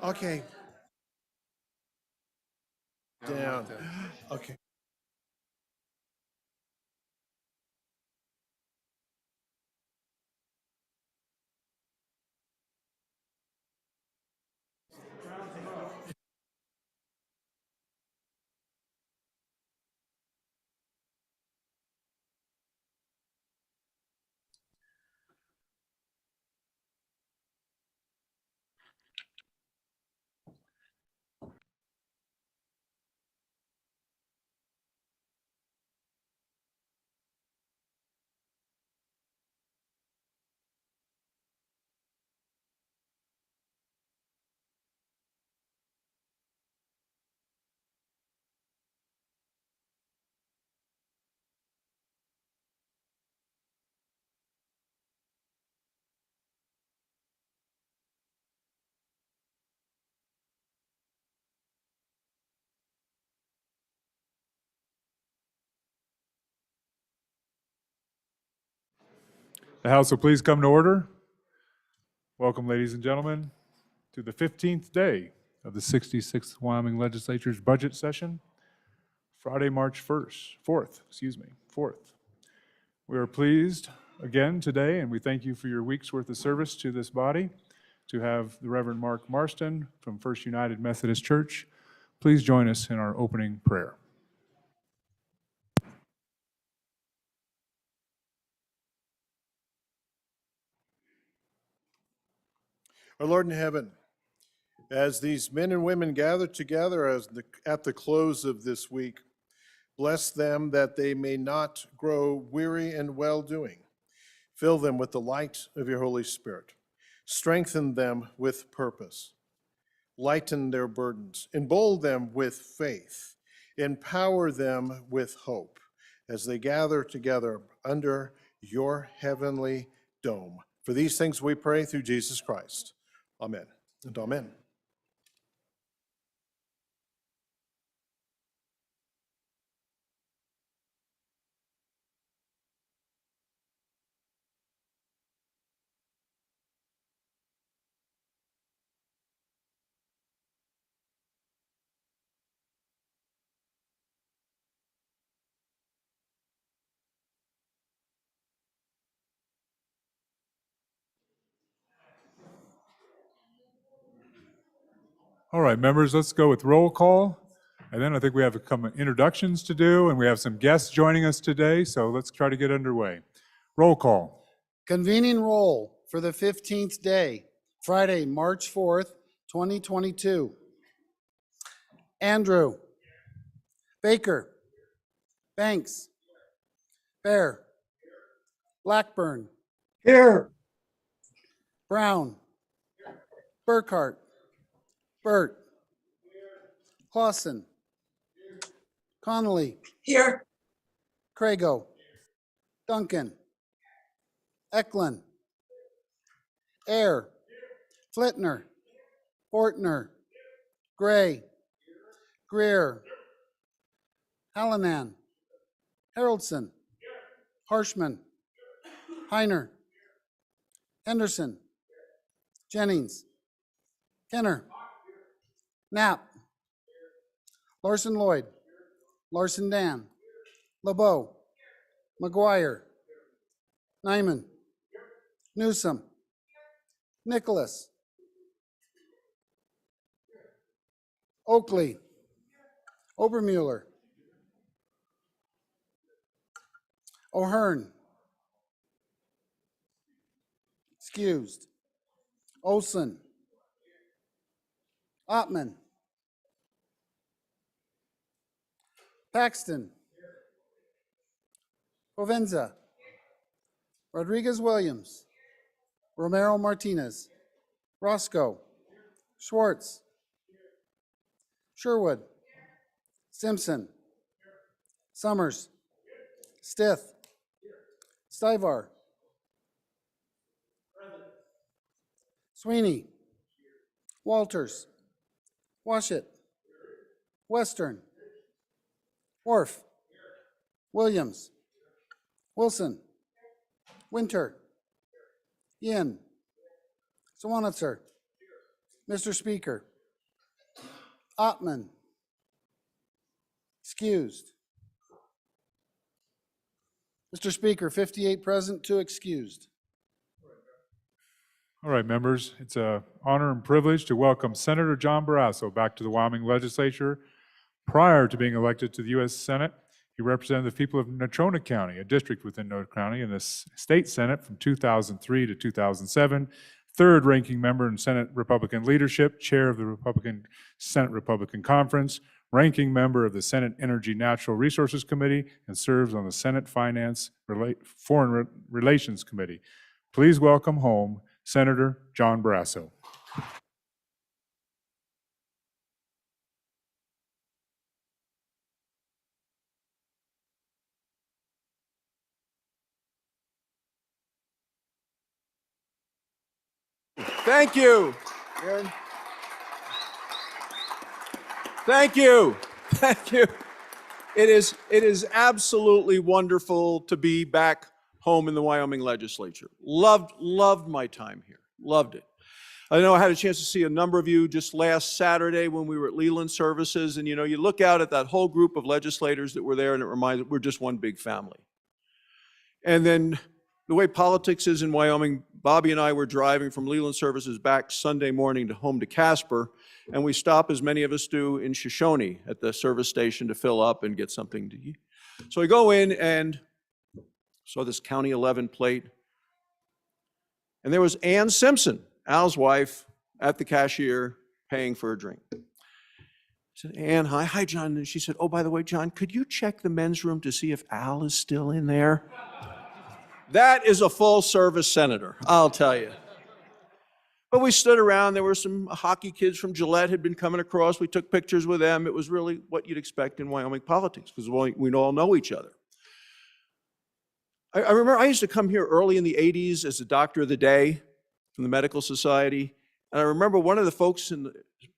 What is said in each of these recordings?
Okay. Down. Okay. The House will please come to order. Welcome, ladies and gentlemen, to the 15th day of the 66th Wyoming Legislature's budget session, Friday, March 4th. We are pleased again today, and we thank you for your week's worth of service to this body, to have the Reverend Mark Marston from First United Methodist Church. Please join us in our opening prayer. Our Lord in heaven, as these men and women gather together at the close of this week, bless them that they may not grow weary in well-doing. Fill them with the light of your Holy Spirit. Strengthen them with purpose. Lighten their burdens. Embolden them with faith. Empower them with hope as they gather together under your heavenly dome. For these things we pray through Jesus Christ. Amen and amen. All right, members, let's go with roll call. And then I think we have some introductions to do, and we have some guests joining us today, so let's try to get underway. Roll call. Convening roll for the 15th day, Friday, March 4th, 2022. Andrew. Baker. Banks. Bear. Blackburn. Here. Brown. Burkhart. Burt. Clausen. Connolly. Here. Crago. Duncan. Eklund. Air. Flitner. Fortner. Gray. Greer. Hallinan. Haroldson. Harshman. Heiner. Henderson. Jennings. Kenner. Knapp. Larson Lloyd. Larson Dan. LeBeau. McGuire. Nyman. Newsom. Nicholas. Oakley. Obermueller. O'Hearn. Excused. Olson. Ottman. Paxton. Provenza. Rodriguez Williams. Romero Martinez. Roscoe. Schwartz. Sherwood. Simpson. Summers. Stith. Stivar. Sweeney. Walters. Washit. Western. Orff. Williams. Wilson. Winter. Yin. Sawanitzer. Mr. Speaker, Ottman. Excused. Mr. Speaker, 58 present, 2 excused. All right, members, it's an honor and privilege to welcome Senator John Barrasso back to the Wyoming Legislature. Prior to being elected to the U.S. Senate, he represented the people of Natrona County, a district within Natrona County, in the State Senate from 2003 to 2007, third-ranking member in Senate Republican leadership, chair of the Senate Republican Conference, ranking member of the Senate Energy Natural Resources Committee, and serves on the Senate Finance Foreign Relations Committee. Please welcome home Senator John Barrasso. Thank you, Aaron. Thank you. Thank you. It is absolutely wonderful to be back home in the Wyoming Legislature. Loved my time here. Loved it. I know I had a chance to see a number of you just last Saturday when we were at Leland Services, and you look out at that whole group of legislators that were there, and it reminds we're just one big family. And then the way politics is in Wyoming, Bobby and I were driving from Leland Services back Sunday morning home to Casper, and we stop, as many of us do, in Shoshone at the service station to fill up and get something to eat. So I go in and saw this County 11 plate, and there was Ann Simpson, Al's wife, at the cashier paying for a drink. I said, Ann, hi, John. And she said, oh, by the way, John, could you check the men's room to see if Al is still in there? That is a full-service senator, I'll tell you. But we stood around. There were some hockey kids from Gillette had been coming across. We took pictures with them. It was really what you'd expect in Wyoming politics, because we all know each other. I remember I used to come here early in the 80s as a doctor of the day from the Medical Society. And I remember one of the folks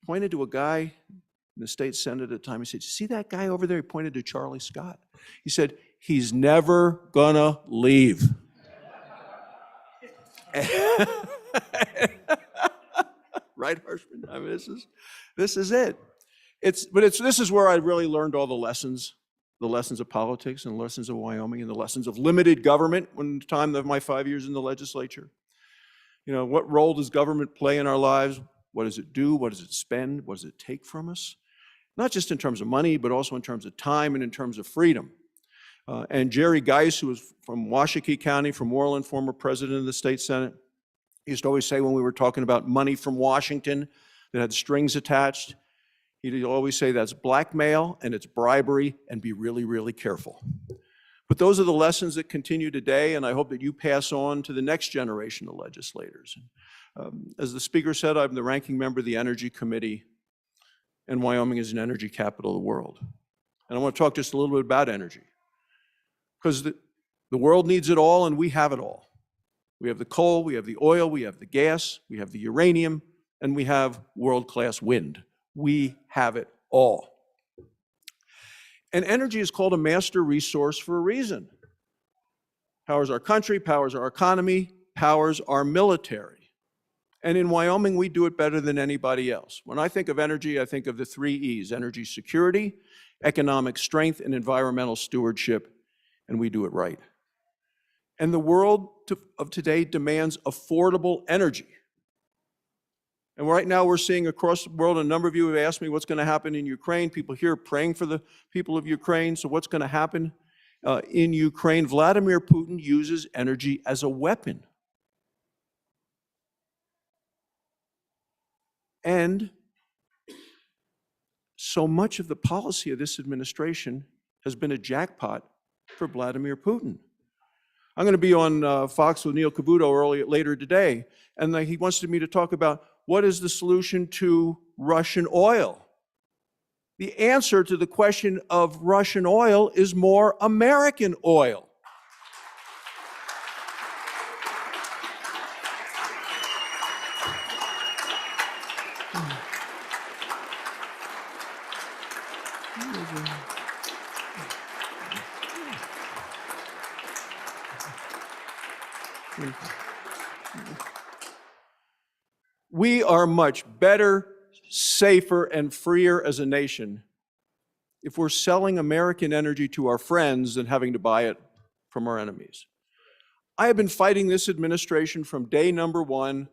pointed to a guy in the state senate at the time. He said, you see that guy over there? He pointed to Charlie Scott. He said, he's never gonna leave. Right, Hirschman? I mean, this is it. This is where I really learned all the lessons of politics and the lessons of Wyoming and the lessons of limited government when the time of my 5 years in the legislature. What role does government play in our lives? What does it do? What does it spend? What does it take from us? Not just in terms of money, but also in terms of time and in terms of freedom. And Jerry Geis, who was from Washakie County, from Moreland, former president of the state senate, he used to always say when we were talking about money from Washington that had strings attached, he'd always say that's blackmail and it's bribery, and be really, really careful. But those are the lessons that continue today, and I hope that you pass on to the next generation of legislators. As the speaker said, I'm the ranking member of the Energy Committee, and Wyoming is an energy capital of the world. And I want to talk just a little bit about energy, because the world needs it all, and we have it all. We have the coal, we have the oil, we have the gas, we have the uranium, and we have world-class wind. We have it all. And energy is called a master resource for a reason. Powers our country, powers our economy, powers our military. And in Wyoming, we do it better than anybody else. When I think of energy, I think of the 3 E's: energy security, economic strength, and environmental stewardship, and we do it right. And the world of today demands affordable energy. And right now we're seeing across the world, a number of you have asked me what's going to happen in Ukraine. People here praying for the people of Ukraine. So what's going to happen in Ukraine? Vladimir Putin uses energy as a weapon. And so much of the policy of this administration has been a jackpot for Vladimir Putin. I'm going to be on Fox with Neil Cavuto later today, and he wants me to talk about what is the solution to Russian oil. The answer to the question of Russian oil is more American oil. We are much better safer, and freer as a nation if we're selling American energy to our friends than having to buy it from our enemies. I have been fighting this administration from day number one,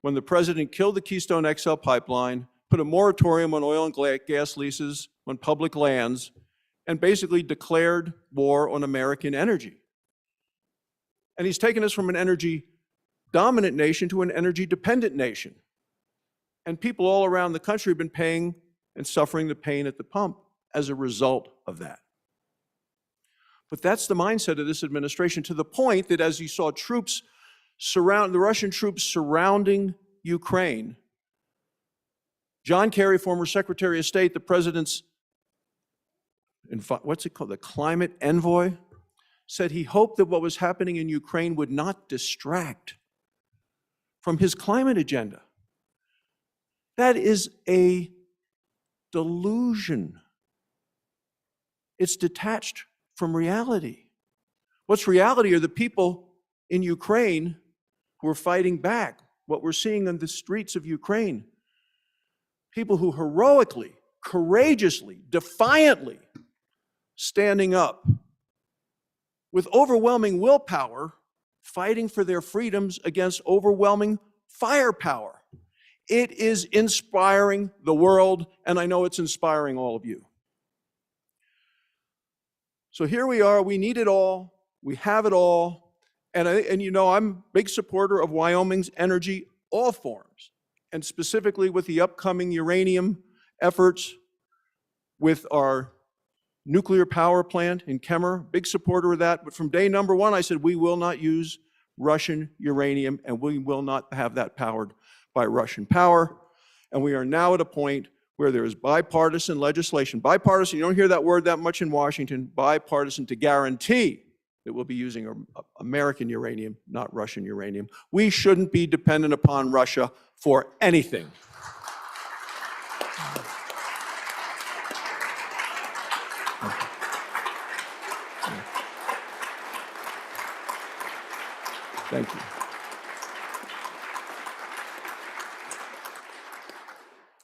when the president killed the Keystone XL pipeline, put a moratorium on oil and gas leases on public lands, and basically declared war on American energy. And he's taken us from an energy dominant nation to an energy dependent nation. And people all around the country have been paying and suffering the pain at the pump as a result of that. But that's the mindset of this administration, to the point that as you saw troops the Russian troops surrounding Ukraine, John Kerry, former Secretary of State, the president's, what's it called, the climate envoy, said he hoped that what was happening in Ukraine would not distract from his climate agenda. That is a delusion. It's detached from reality. What's reality are the people in Ukraine who are fighting back. What we're seeing on the streets of Ukraine. People who heroically, courageously, defiantly standing up with overwhelming willpower, fighting for their freedoms against overwhelming firepower. It is inspiring the world, and I know it's inspiring all of you. So here we are, we need it all, we have it all, and you know, I'm a big supporter of Wyoming's energy, all forms, and specifically with the upcoming uranium efforts with our nuclear power plant in Kemmer, big supporter of that. But from day number one, I said we will not use Russian uranium, and we will not have that powered by Russian power. And we are now at a point where there is bipartisan legislation, bipartisan, you don't hear that word that much in Washington, bipartisan, to guarantee that we'll be using American uranium, not Russian uranium. We shouldn't be dependent upon Russia for anything. Thank you.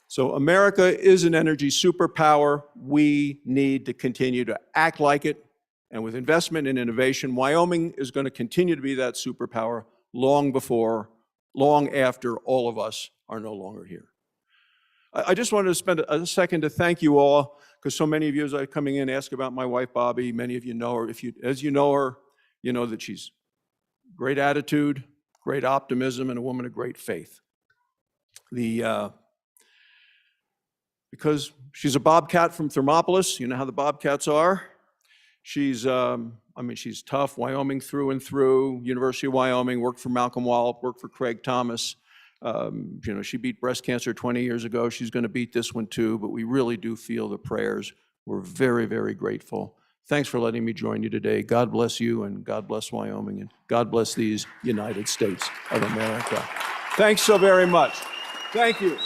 So America is an energy superpower. We need to continue to act like it. And with investment and innovation, Wyoming is going to continue to be that superpower long after all of us are no longer here. I just wanted to spend a second to thank you all, because so many of you, as I'm coming in, ask about my wife, Bobby. Many of you know her. As you know her, you know that she's great attitude, great optimism, and a woman of great faith. Because she's a Bobcat from Thermopolis, you know how the Bobcats are. She's tough, Wyoming through and through, University of Wyoming, worked for Malcolm Wallop, worked for Craig Thomas. She beat breast cancer 20 years ago. She's going to beat this one too, but we really do feel the prayers. We're very, very grateful. Thanks for letting me join you today. God bless you, and God bless Wyoming, and God bless these United States of America. Thanks so very much. Thank you.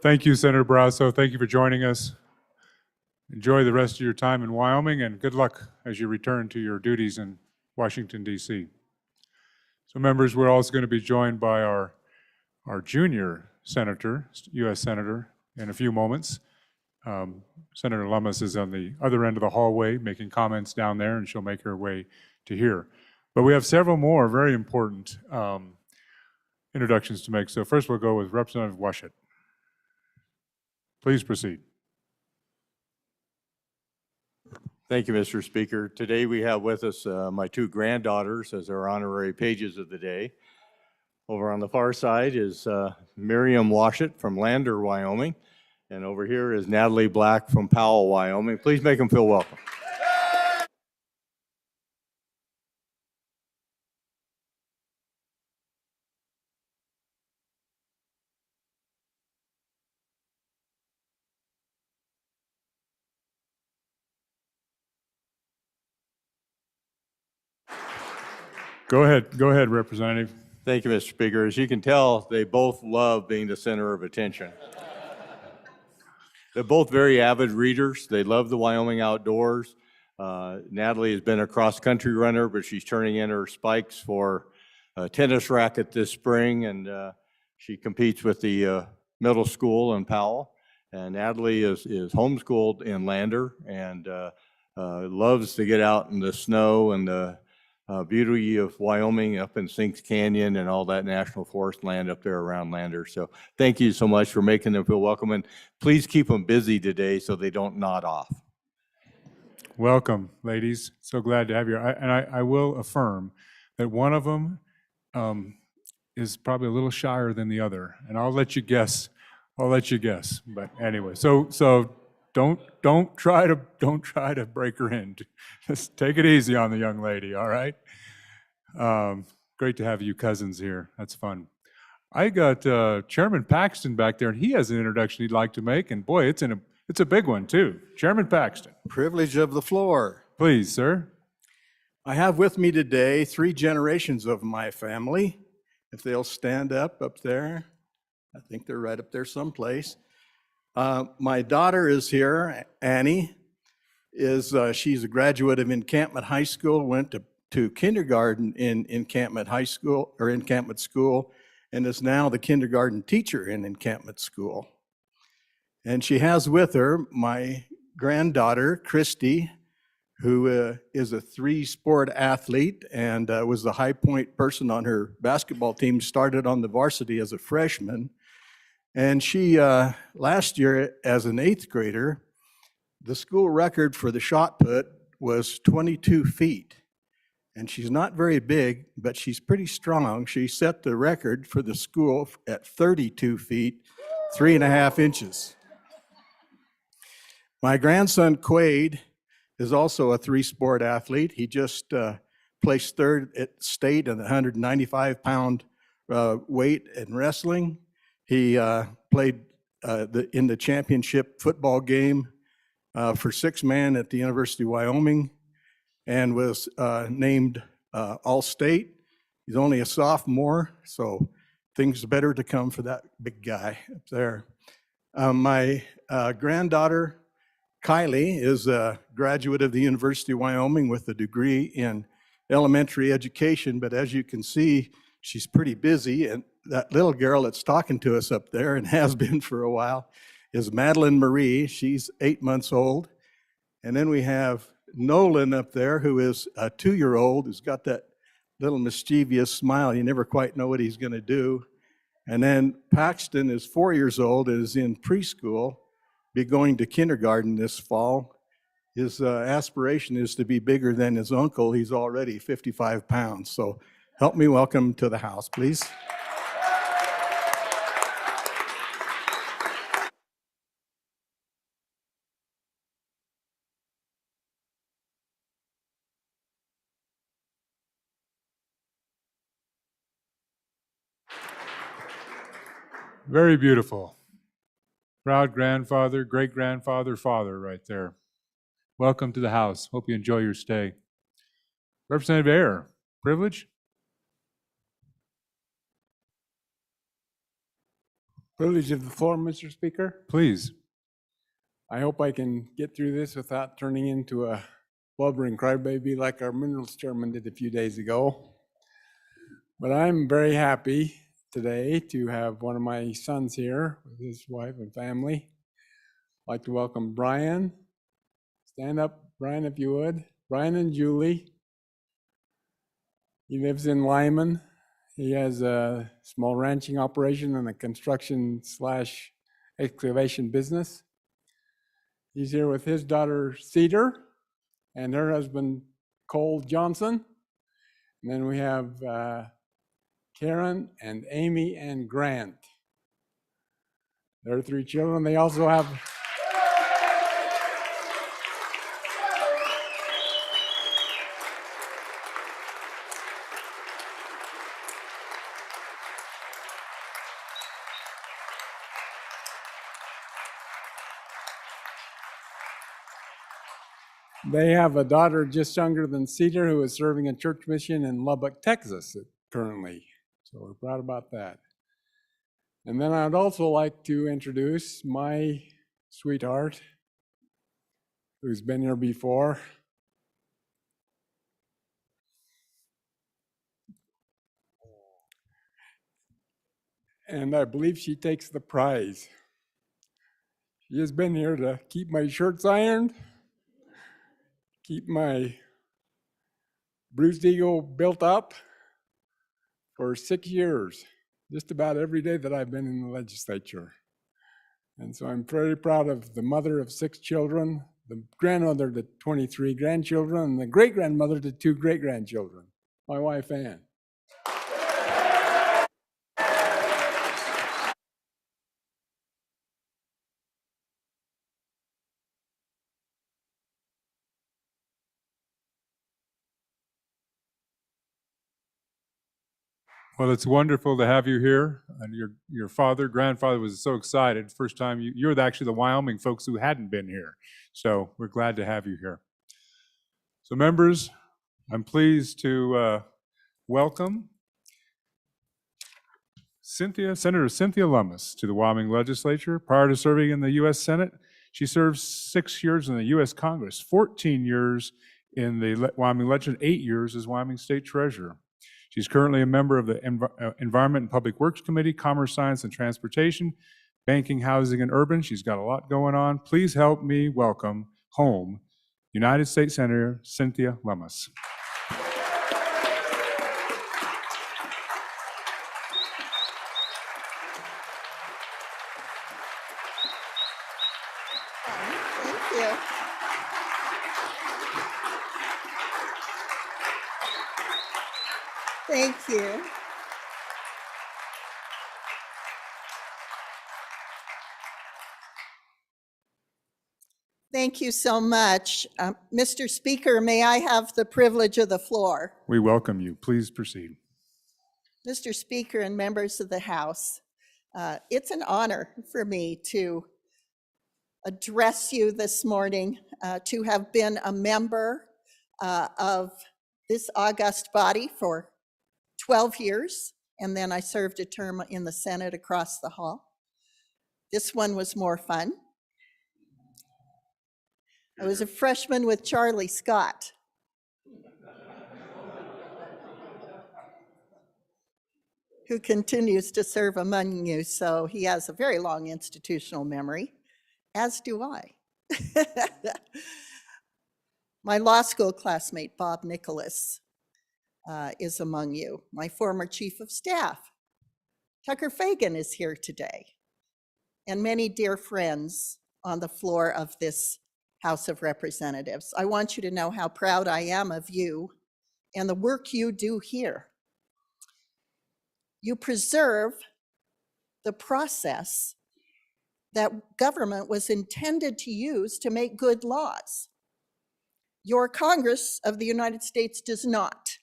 Thank you, Senator Barrasso. Thank you for joining us. Enjoy the rest of your time in Wyoming, and good luck as you return to your duties in Washington, D.C. So members, we're also going to be joined by our junior senator, U.S. Senator, in a few moments. Senator Lummus is on the other end of the hallway making comments down there, and she'll make her way to here. But we have several more very important introductions to make. So first we'll go with Representative Washut. Please proceed. Thank you, Mr. Speaker. Today we have with us my two granddaughters as our honorary pages of the day. Over on the far side is Miriam Washut from Lander, Wyoming. And over here is Natalie Black from Powell, Wyoming. Please make them feel welcome. Go ahead, Representative. Thank you, Mr. Speaker. As you can tell, they both love being the center of attention. They're both very avid readers. They love the Wyoming outdoors. Natalie has been a cross-country runner, but she's turning in her spikes for a tennis racket this spring, and she competes with the middle school in Powell. And Natalie is homeschooled in Lander and loves to get out in the snow and the beauty of Wyoming up in Sinks Canyon and all that national forest land up there around Lander. So thank you so much for making them feel welcome, and please keep them busy today so they don't nod off. Welcome, ladies. So glad to have you. I will affirm that one of them is probably a little shyer than the other, and I'll let you guess. But anyway, so don't try to break her in. Just take it easy on the young lady. All right. Great to have you cousins here. That's fun. I got Chairman Paxton back there, and he has an introduction he'd like to make. And boy, it's a big one too. Chairman Paxton, Privilege of the floor. please, sir. I have with me today 3 generations of my family. If they'll stand up there, I think they're right up there someplace. My daughter is here, Annie. She's a graduate of Encampment High School, went to kindergarten in Encampment High School, or Encampment School, and is now the kindergarten teacher in Encampment School. And she has with her my granddaughter, Christy, who is a 3-sport athlete and was the high point person on her basketball team, started on the varsity as a freshman. And she, last year as an 8th grader, the school record for the shot put was 22 feet. And she's not very big, but she's pretty strong. She set the record for the school at 32 feet, 3.5 inches. My grandson, Quaid, is also a 3-sport athlete. He just placed 3rd at state in the 195-pound weight in wrestling. He played in the championship football game for 6-man at the University of Wyoming and was named All-State. He's only a sophomore, so things better to come for that big guy up there. My granddaughter, Kylie, is a graduate of the University of Wyoming with a degree in elementary education, but as you can see, she's pretty busy, and that little girl that's talking to us up there and has been for a while is Madeline Marie. She's 8 months old. And then we have Nolan up there, who is a 2-year-old, who's got that little mischievous smile. You never quite know what he's going to do. And then Paxton is 4 years old and is in preschool, be going to kindergarten this fall. His aspiration is to be bigger than his uncle. He's already 55 pounds. So help me welcome him to the house, please. Very beautiful. Proud grandfather, great-grandfather, father right there. Welcome to the house. Hope you enjoy your stay. Representative Ayer, privilege? Privilege of the floor, Mr. Speaker. Please. I hope I can get through this without turning into a blubbering crybaby like our minerals chairman did a few days ago. But I'm very happy today to have one of my sons here with his wife and family. I'd like to welcome Brian. Stand up, Brian, if you would. Brian and Julie. He lives in Lyman. He has a small ranching operation and a construction/excavation business. He's here with his daughter Cedar and her husband Cole Johnson. And then we have Karen and Amy and Grant. Their 3 children. They also have a daughter just younger than Cedar who is serving a church mission in Lubbock, Texas currently. So we're proud about that. And then I'd also like to introduce my sweetheart, who's been here before. And I believe she takes the prize. She has been here to keep my shirts ironed, keep my bruised ego built up for 6 years, just about every day that I've been in the legislature. And so I'm very proud of the mother of 6 children, the grandmother to 23 grandchildren, and the great-grandmother to 2 great-grandchildren, my wife, Ann. Well, it's wonderful to have you here. And your grandfather was so excited. First time you're actually the Wyoming folks who hadn't been here. So we're glad to have you here. So members, I'm pleased to welcome Senator Cynthia Lummus to the Wyoming legislature. Prior to serving in the U.S. Senate, she served 6 years in the U.S. Congress, 14 years in the Wyoming legislature, 8 years as Wyoming State Treasurer. She's currently a member of the Environment and Public Works Committee, Commerce, Science, and Transportation, Banking, Housing, and Urban. She's got a lot going on. Please help me welcome home United States Senator Cynthia Lummus. Thank you. Thank you. Thank you so much. Mr. Speaker, may I have the privilege of the floor? We welcome you. Please proceed. Mr. Speaker and members of the House, it's an honor for me to address you this morning, to have been a member of this august body for 12 years, and then I served a term in the Senate across the hall. This one was more fun. I was a freshman with Charlie Scott. Who continues to serve among you, so he has a very long institutional memory, as do I. My law school classmate, Bob Nicholas, is among you. My former chief of staff, Tucker Fagan, is here today, and many dear friends on the floor of this House of Representatives. I want you to know how proud I am of you and the work you do here. You preserve the process that government was intended to use to make good laws. Your Congress of the United States does not.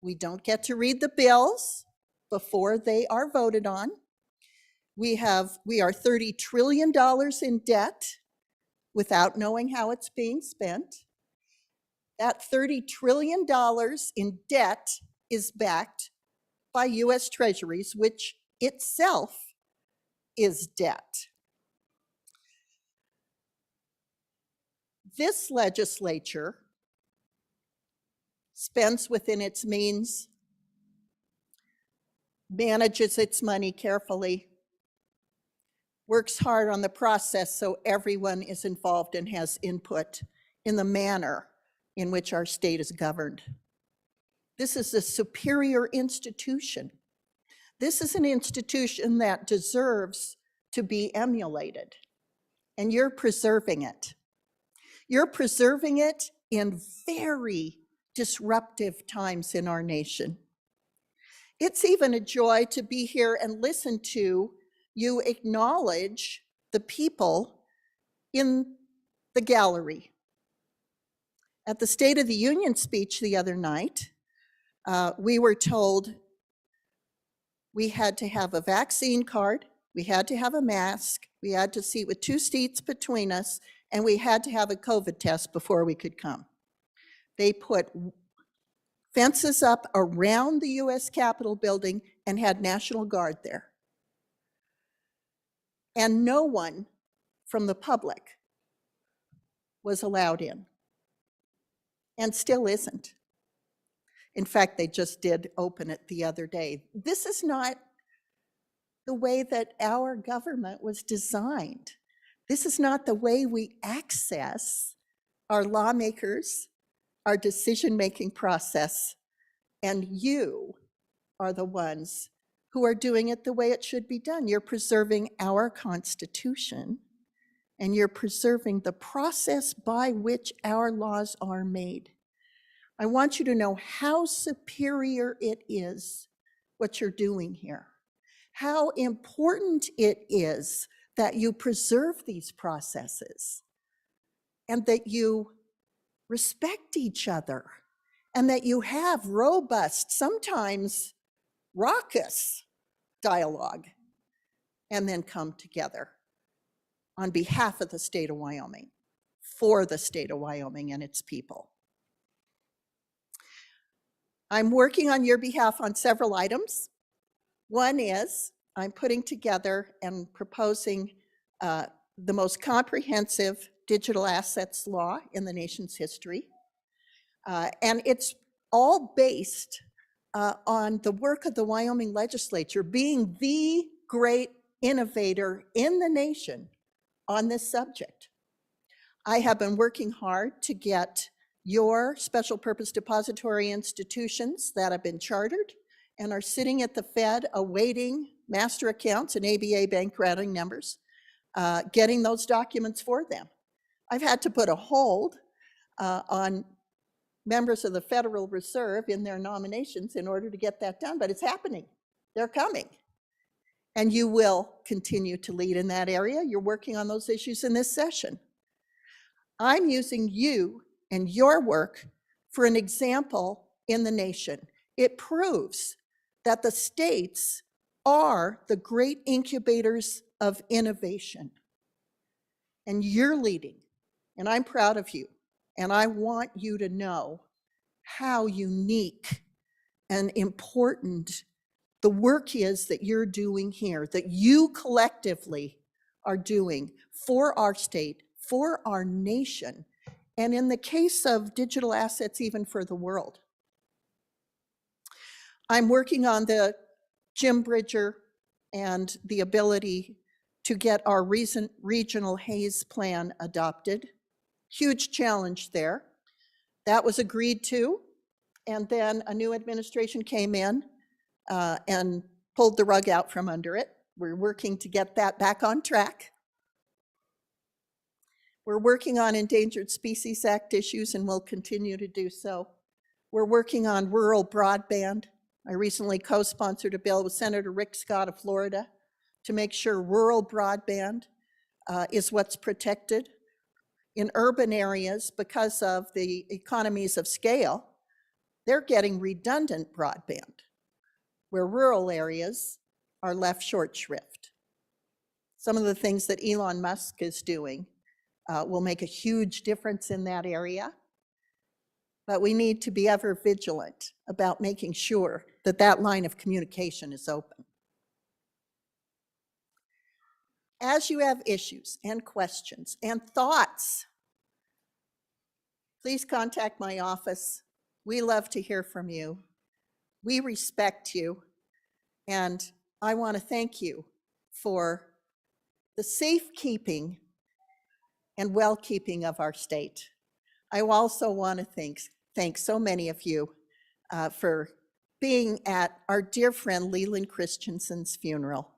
We don't get to read the bills before they are voted on. We are $30 trillion in debt without knowing how it's being spent. That $30 trillion in debt is backed by U.S. Treasuries, which itself is debt. This legislature spends within its means, manages its money carefully, works hard on the process so everyone is involved and has input in the manner in which our state is governed. This is a superior institution. This is an institution that deserves to be emulated, and you're preserving it. You're preserving it in very disruptive times in our nation. It's even a joy to be here and listen to you acknowledge the people in the gallery. At the State of the Union speech the other night, we were told we had to have a vaccine card, we had to have a mask, we had to sit with 2 seats between us, and we had to have a COVID test before we could come. They put fences up around the US Capitol building and had National Guard there. And no one from the public was allowed in, and still isn't. In fact, they just did open it the other day. This is not the way that our government was designed. This is not the way we access our lawmakers, our decision-making process, and you are the ones who are doing it the way it should be done. You're preserving our Constitution, and you're preserving the process by which our laws are made. I want you to know how superior it is what you're doing here, how important it is that you preserve these processes and that you respect each other and that you have robust, sometimes raucous dialogue, and then come together on behalf of the state of Wyoming, for the state of Wyoming and its people. I'm working on your behalf on several items. One is I'm putting together and proposing the most comprehensive digital assets law in the nation's history. And it's all based on the work of the Wyoming legislature being the great innovator in the nation on this subject. I have been working hard to get your special purpose depository institutions that have been chartered and are sitting at the Fed awaiting master accounts and ABA bank routing numbers, getting those documents for them. I've had to put a hold on members of the Federal Reserve in their nominations in order to get that done, but it's happening. They're coming. And you will continue to lead in that area. You're working on those issues in this session. I'm using you and your work for an example in the nation. It proves that the states are the great incubators of innovation. And you're leading, and I'm proud of you. And I want you to know how unique and important the work is that you're doing here, that you collectively are doing for our state, for our nation, and in the case of digital assets, even for the world. I'm working on the Jim Bridger and the ability to get our recent regional HAZE plan adopted. Huge challenge there. That was agreed to, and then a new administration came in and pulled the rug out from under it. We're working to get that back on track. We're working on Endangered Species Act issues and will continue to do so. We're working on rural broadband. I recently co-sponsored a bill with Senator Rick Scott of Florida to make sure rural broadband is what's protected. In urban areas, because of the economies of scale, they're getting redundant broadband, where rural areas are left short shrift. Some of the things that Elon Musk is doing will make a huge difference in that area, but we need to be ever vigilant about making sure that that line of communication is open. As you have issues and questions and thoughts, please contact my office. We love to hear from you. We respect you, and I want to thank you for the safekeeping and well-keeping of our state. I also want to thank so many of you for being at our dear friend Leland Christensen's funeral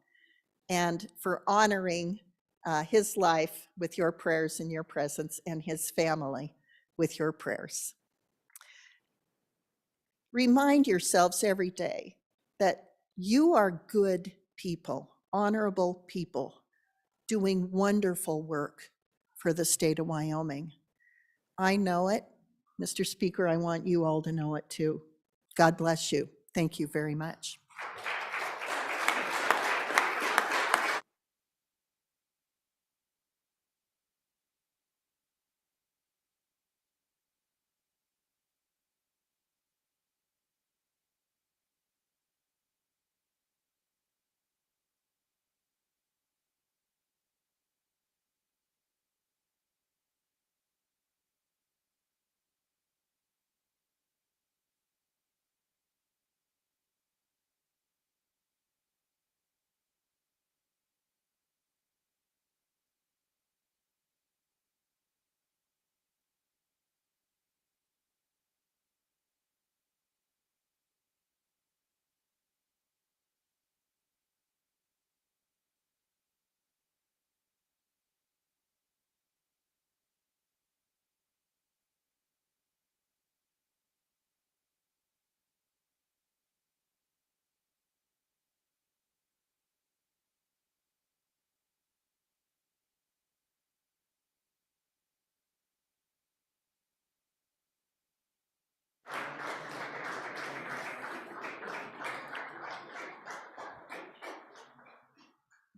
and for honoring his life with your prayers and your presence, and his family with your prayers. Remind yourselves every day that you are good people, honorable people, doing wonderful work for the state of Wyoming. I know it. Mr. Speaker, I want you all to know it too. God bless you. Thank you very much.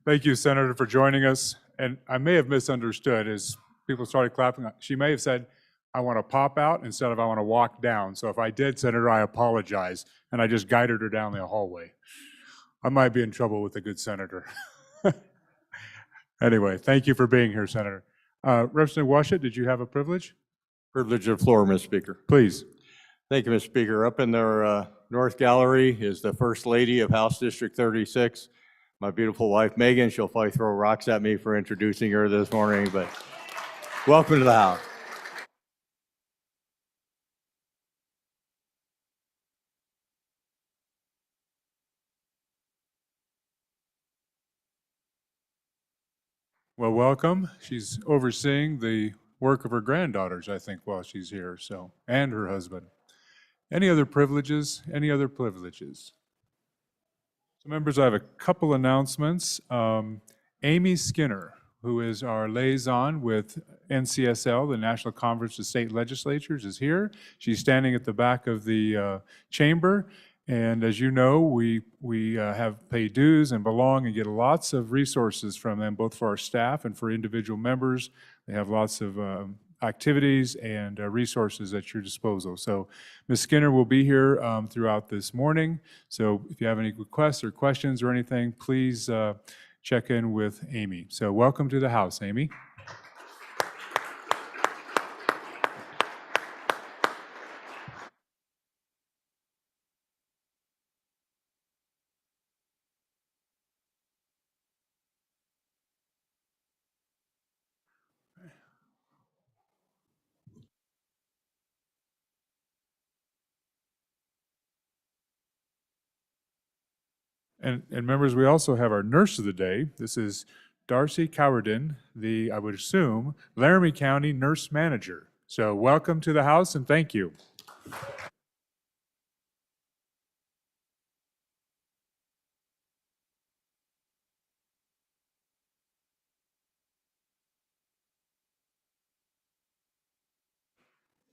Thank you, Senator, for joining us. And I may have misunderstood as people started clapping. She may have said, I want to pop out instead of I want to walk down. So if I did, Senator, I apologize. And I just guided her down the hallway. I might be in trouble with the good senator. Anyway, thank you for being here, Senator. Representative Washut, did you have a privilege? Privilege of the floor, Mr. Speaker. Please. Thank you, Mr. Speaker. Up in their North Gallery is the First Lady of House District 36, my beautiful wife, Megan. She'll probably throw rocks at me for introducing her this morning, but welcome to the House. Well, welcome. She's overseeing the work of her granddaughters, I think, while she's here, so, and her husband. Any other privileges? Any other privileges? So members, I have a couple announcements. Amy Skinner, who is our liaison with NCSL, the National Conference of State Legislatures, is here. She's standing at the back of the chamber. And as you know, we have paid dues and belong and get lots of resources from them, both for our staff and for individual members. They have lots of activities and resources at your disposal. So Ms. Skinner will be here throughout this morning. So if you have any requests or questions or anything, please check in with Amy. So welcome to the House, Amy. And members, we also have our nurse of the day. This is Darcy Cowardin, the, I would assume, Laramie County Nurse Manager. So welcome to the House and thank you.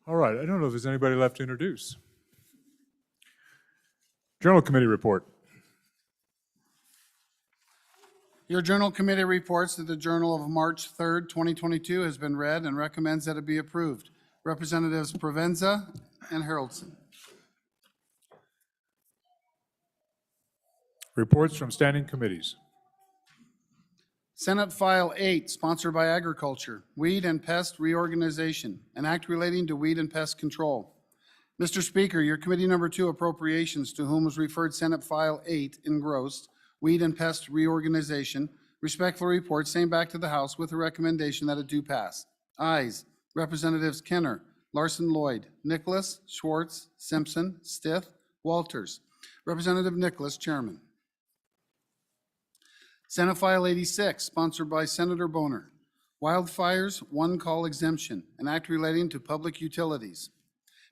All right, I don't know if there's anybody left to introduce. Journal Committee report. Your Journal Committee reports that the Journal of March 3rd, 2022 has been read and recommends that it be approved. Representatives Provenza and Haroldson. Reports from standing committees. Senate File 8, sponsored by Agriculture, Weed and Pest Reorganization, an act relating to weed and pest control. Mr. Speaker, your Committee Number 2 Appropriations, to whom was referred Senate File 8 engrossed, Weed and Pest Reorganization, respectfully report same back to the House with a recommendation that it do pass. Ayes, Representatives Kenner, Larson Lloyd, Nicholas, Schwartz, Simpson, Stith, Walters. Representative Nicholas, Chairman. Senate File 86, sponsored by Senator Boner. Wildfires, one call exemption, an act relating to public utilities.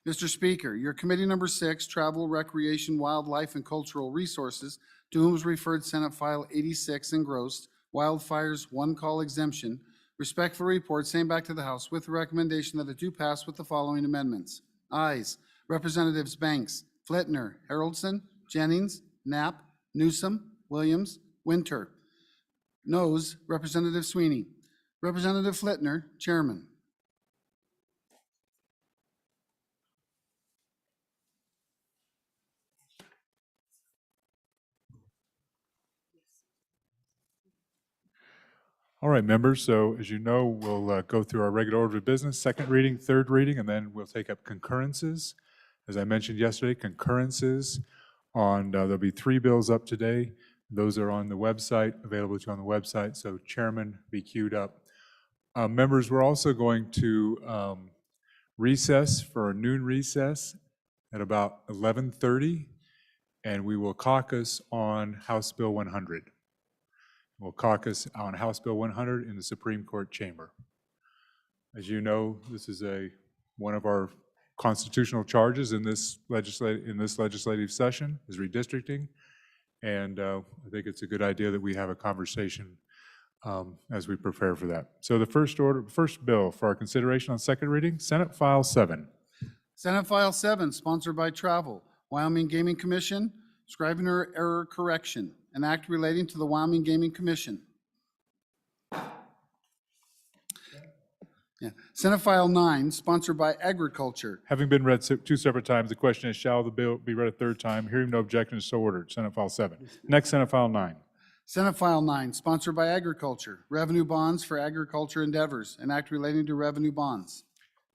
Mr. Speaker, your committee number 6, Travel, Recreation, Wildlife, and Cultural Resources, to whom is referred Senate File 86 engrossed, wildfires, one call exemption, respectfully report same back to the House with the recommendation that it do pass with the following amendments. Ayes, Representatives Banks, Flitner, Haroldson, Jennings, Knapp, Newsom, Williams, Winter. Noes, Representative Sweeney. Representative Flitner, Chairman. All right, members, so as you know, we'll go through our regular order of business, second reading, third reading, and then we'll take up concurrences. As I mentioned yesterday, concurrences on, there'll be 3 bills up today. Those are on the website, available to you on the website, so Chairman, be queued up. Members, we're also going to recess for a noon recess at about 11:30, and we will caucus on House Bill 100. We'll caucus on House Bill 100 in the Supreme Court chamber. As you know, this is one of our constitutional charges in this legislative session is redistricting, and I think it's a good idea that we have a conversation as we prepare for that. So the first bill for our consideration on second reading, Senate File 7. Senate File 7, sponsored by Travel, Wyoming Gaming Commission, Scrivener Error Correction, an act relating to the Wyoming Gaming Commission. Senate File 9, sponsored by Agriculture. Having been read 2 separate times, the question is, shall the bill be read a third time? Hearing no objection is so ordered. Senate File 7. Next, Senate File 9. Senate File 9, sponsored by Agriculture, Revenue Bonds for Agriculture Endeavors, an act relating to revenue bonds.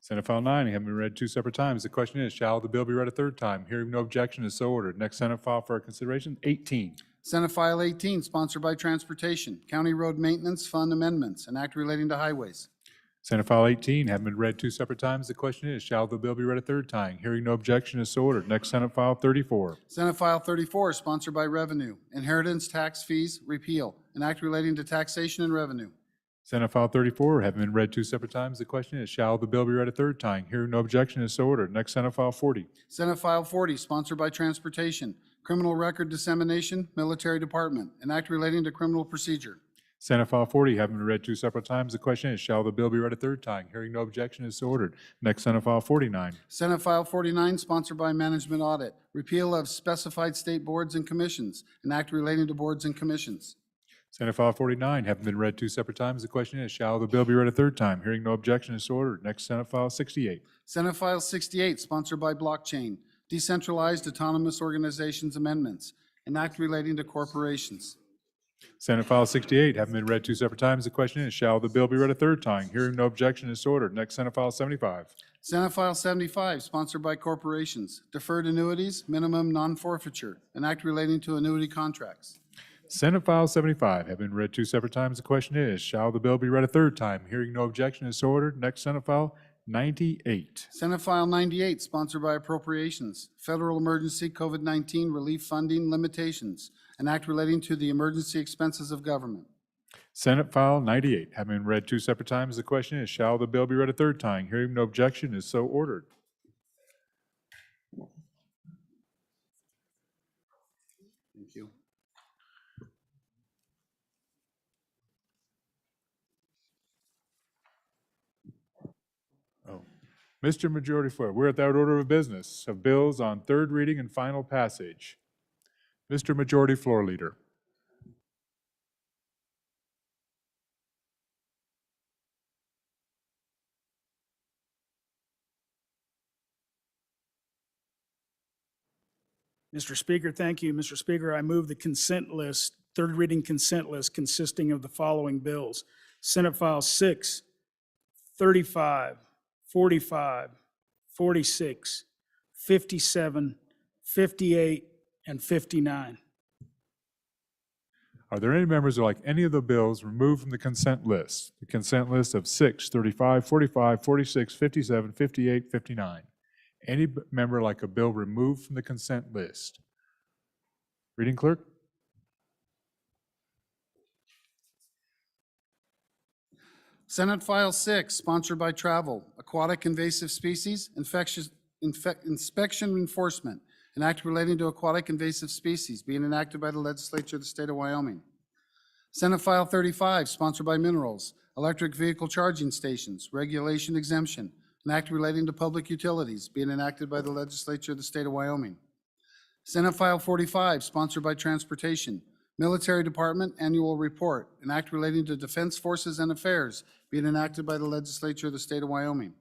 Senate File 9, having been read 2 separate times, the question is, shall the bill be read a third time? Hearing no objection is so ordered. Next Senate File for our consideration, 18. Senate File 18, sponsored by Transportation, County Road Maintenance Fund Amendments, an act relating to highways. Senate File 18, having been read 2 separate times, the question is, shall the bill be read a third time? Hearing no objection is so ordered. Next, Senate File 34. Senate File 34, sponsored by Revenue, Inheritance Tax Fees Repeal, an act relating to taxation and revenue. Senate File 34, having been read 2 separate times, the question is, shall the bill be read a third time? Hearing no objection is so ordered. Next, Senate File 40. Senate File 40, sponsored by Transportation, Criminal Record Dissemination, Military Department, an act relating to criminal procedure. Senate File 40, having been read 2 separate times, the question is, shall the bill be read a third time? Hearing no objection is so ordered. Next, Senate File 49. Senate File 49, sponsored by Management Audit, repeal of specified state boards and commissions, an act relating to boards and commissions. Senate File 49, having been read 2 separate times, the question is, shall the bill be read a third time? Hearing no objection is so ordered. Next, Senate File 68. Senate File 68, sponsored by Blockchain, Decentralized Autonomous Organizations Amendments, an act relating to corporations. Senate File 68, having been read 2 separate times, the question is, shall the bill be read a third time? Hearing no objection is so ordered. Next, Senate File 75. Senate File 75, sponsored by corporations, Deferred Annuities, Minimum Non-Forfeiture, an act relating to annuity contracts. Senate File 75, having been read 2 separate times, the question is, shall the bill be read a third time? Hearing no objection is so ordered. Next, Senate File 98. Senate File 98, sponsored by Appropriations, Federal Emergency COVID-19 Relief Funding Limitations, an act relating to the emergency expenses of government. Senate File 98, having been read 2 separate times, the question is, shall the bill be read a third time? Hearing no objection is so ordered. Thank you. Mr. Majority Floor, we're at that order of business of bills on third reading and final passage. Mr. Majority Floor Leader. Mr. Speaker, thank you. Mr. Speaker, I move the consent list, third reading consent list consisting of the following bills. Senate File 6, 35, 45, 46, 57, 58, and 59. Are there any members who like any of the bills removed from the consent list? The consent list of 6, 35, 45, 46, 57, 58, 59, any member like a bill removed from the consent list? Reading clerk? Senate File 6, sponsored by Travel, Aquatic Invasive Species, Inspection Enforcement, an act relating to aquatic invasive species being enacted by the legislature of the state of Wyoming. Senate File 35, sponsored by Minerals, Electric Vehicle Charging Stations, Regulation Exemption, an act relating to public utilities being enacted by the legislature of the state of Wyoming. Senate File 45, sponsored by Transportation, Military Department Annual Report, an act relating to Defense Forces and Affairs being enacted by the legislature of the state of Wyoming.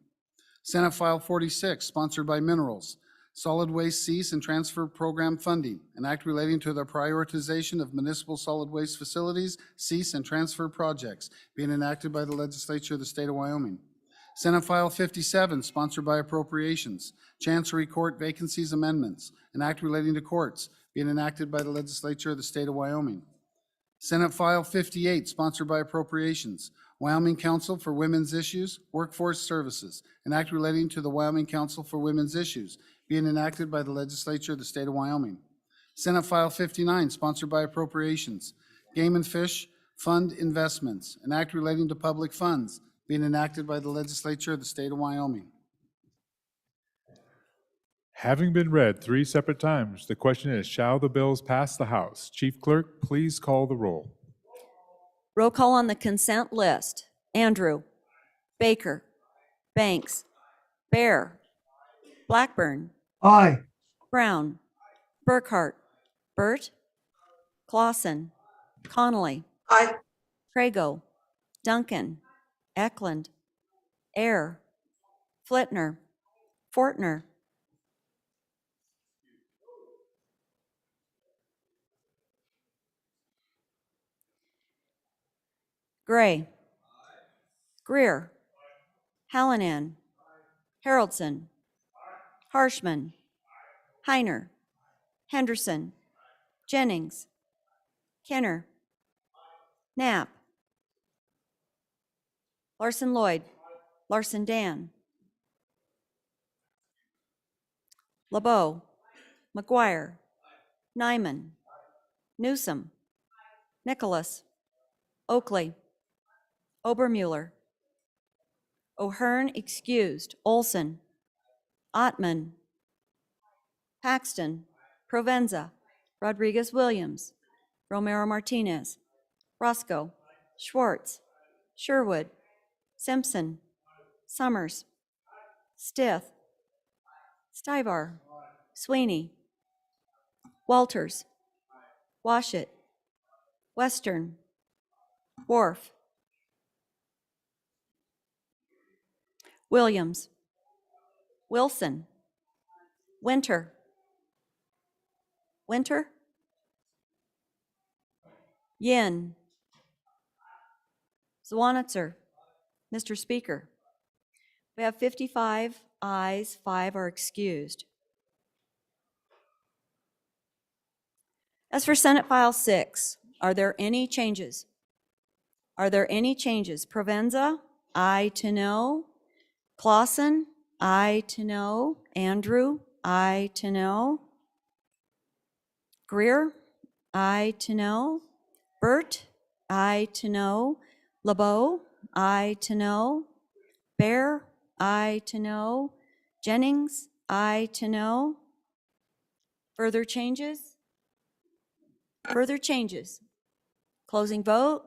Senate File 46, sponsored by Minerals, Solid Waste Cease and Transfer Program Funding, an act relating to the prioritization of municipal solid waste facilities, cease and transfer projects being enacted by the legislature of the state of Wyoming. Senate File 57, sponsored by Appropriations, Chancery Court Vacancies Amendments, an act relating to courts being enacted by the legislature of the state of Wyoming. Senate File 58, sponsored by Appropriations, Wyoming Council for Women's Issues, Workforce Services, an act relating to the Wyoming Council for Women's Issues being enacted by the legislature of the state of Wyoming. Senate File 59, sponsored by Appropriations, Game and Fish Fund Investments, an act relating to public funds being enacted by the legislature of the state of Wyoming. Having been read 3 separate times, the question is, shall the bills pass the House? Chief Clerk, please call the roll. Roll call on the consent list. Andrew. Baker. Banks. Bear. Blackburn. Aye. Brown. Burkhart. Burt. Clausen. Connolly. Aye. Crago. Duncan. Eklund. Ayer. Flitner. Fortner. Gray. Greer. Hallinan. Haroldson. Harshman. Heiner. Henderson. Jennings. Kenner. Knapp. Larson Lloyd. Larson Dan. LeBeau. McGuire. Nyman. Newsom. Nicholas. Oakley. Obermuller. O'Hearn excused. Olson. Ottman. Paxton. Provenza. Rodriguez Williams. Romero Martinez. Roscoe. Schwartz. Sherwood. Simpson. Summers. Stith. Stivar. Sweeney. Walters. Washit. Western. Wharf. Williams. Wilson. Winter. Winter. Yin. Zwanitzer. Mr. Speaker, we have 55 ayes, 5 are excused. As for Senate File 6, are there any changes? Are there any changes? Provenza, aye to no. Clausen, aye to no. Andrew, aye to no. Greer, aye to no. Burt, aye to no. LeBeau, aye to no. Bear, aye to no. Jennings, aye to no. Further changes? Further changes. Closing vote.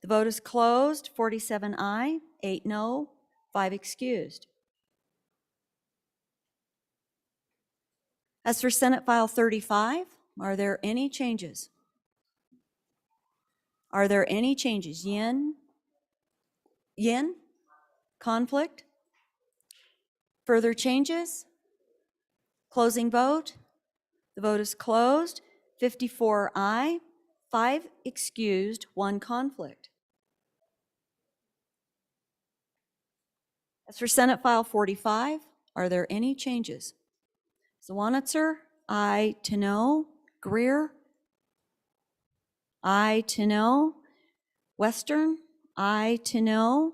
The vote is closed. 47 aye, 8 no, 5 excused. As for Senate File 35, are there any changes? Are there any changes? Yin? Yin? Conflict? Further changes? Closing vote. The vote is closed. 54 aye, 5 excused, 1 conflict. As for Senate File 45, are there any changes? Zwanitzer, aye to no. Greer, aye to no. Western, aye to no.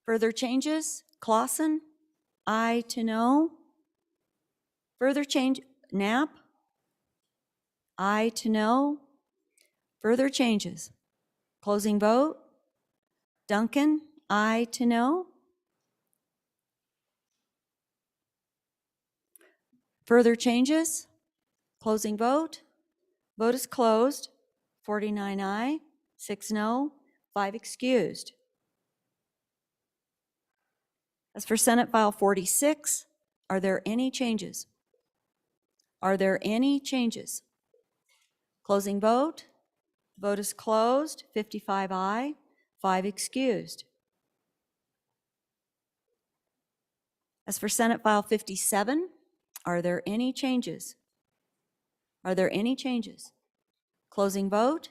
Further changes? Clausen, aye to no. Further change, Knapp, aye to no. Further changes. Closing vote. Duncan, aye to no. Further changes. Closing vote. Vote is closed. 49 aye, 6 no, 5 excused. As for Senate File 46, are there any changes? Are there any changes? Closing vote. Vote is closed. 55 aye, 5 excused. As for Senate File 57, are there any changes? Are there any changes? Closing vote.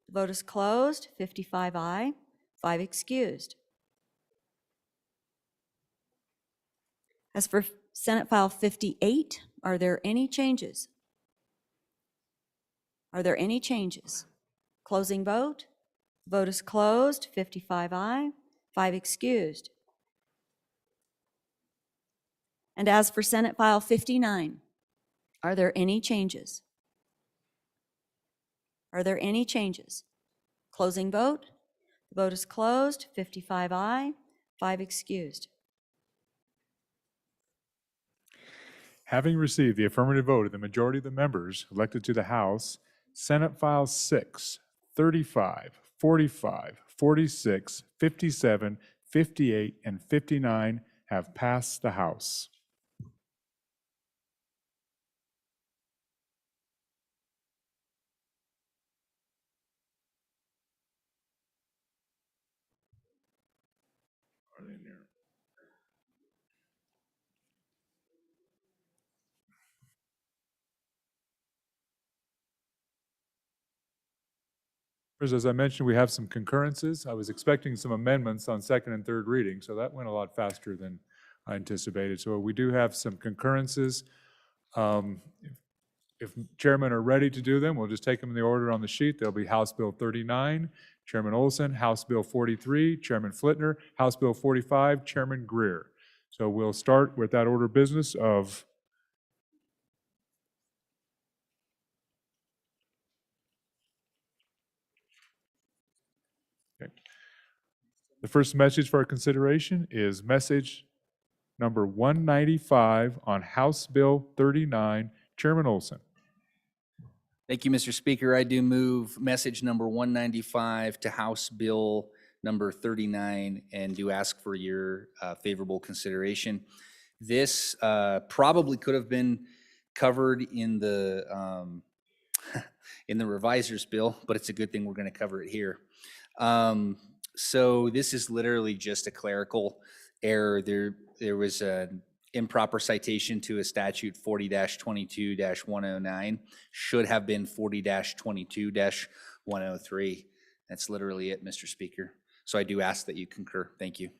The vote is closed. 55 aye, 5 excused. As for Senate File 58, are there any changes? Are there any changes? Closing vote. Vote is closed. 55 aye, 5 excused. And as for Senate File 59, are there any changes? Are there any changes? Closing vote. The vote is closed. 55 aye, 5 excused. Having received the affirmative vote of the majority of the members elected to the House, Senate Files 6, 35, 45, 46, 57, 58, and 59 have passed the House. Are they in there? First, as I mentioned, we have some concurrences. I was expecting some amendments on second and third reading, so that went a lot faster than I anticipated. So we do have some concurrences. If chairmen are ready to do them, we'll just take them in the order on the sheet. There'll be House Bill 39, Chairman Olson, House Bill 43, Chairman Flitner, House Bill 45, Chairman Greer. So we'll start with that order of business of the first message for our consideration is message number 195 on House Bill 39. Chairman Olson. Thank you, Mr. Speaker. I do move message number 195 to House Bill number 39 and do ask for your favorable consideration. This probably could have been covered in the in the reviser's bill, but it's a good thing we're going to cover it here. So this is literally just a clerical error. There was an improper citation to a statute 40-22-109, should have been 40-22-103. That's literally it, Mr. Speaker. So I do ask that you concur. Thank you.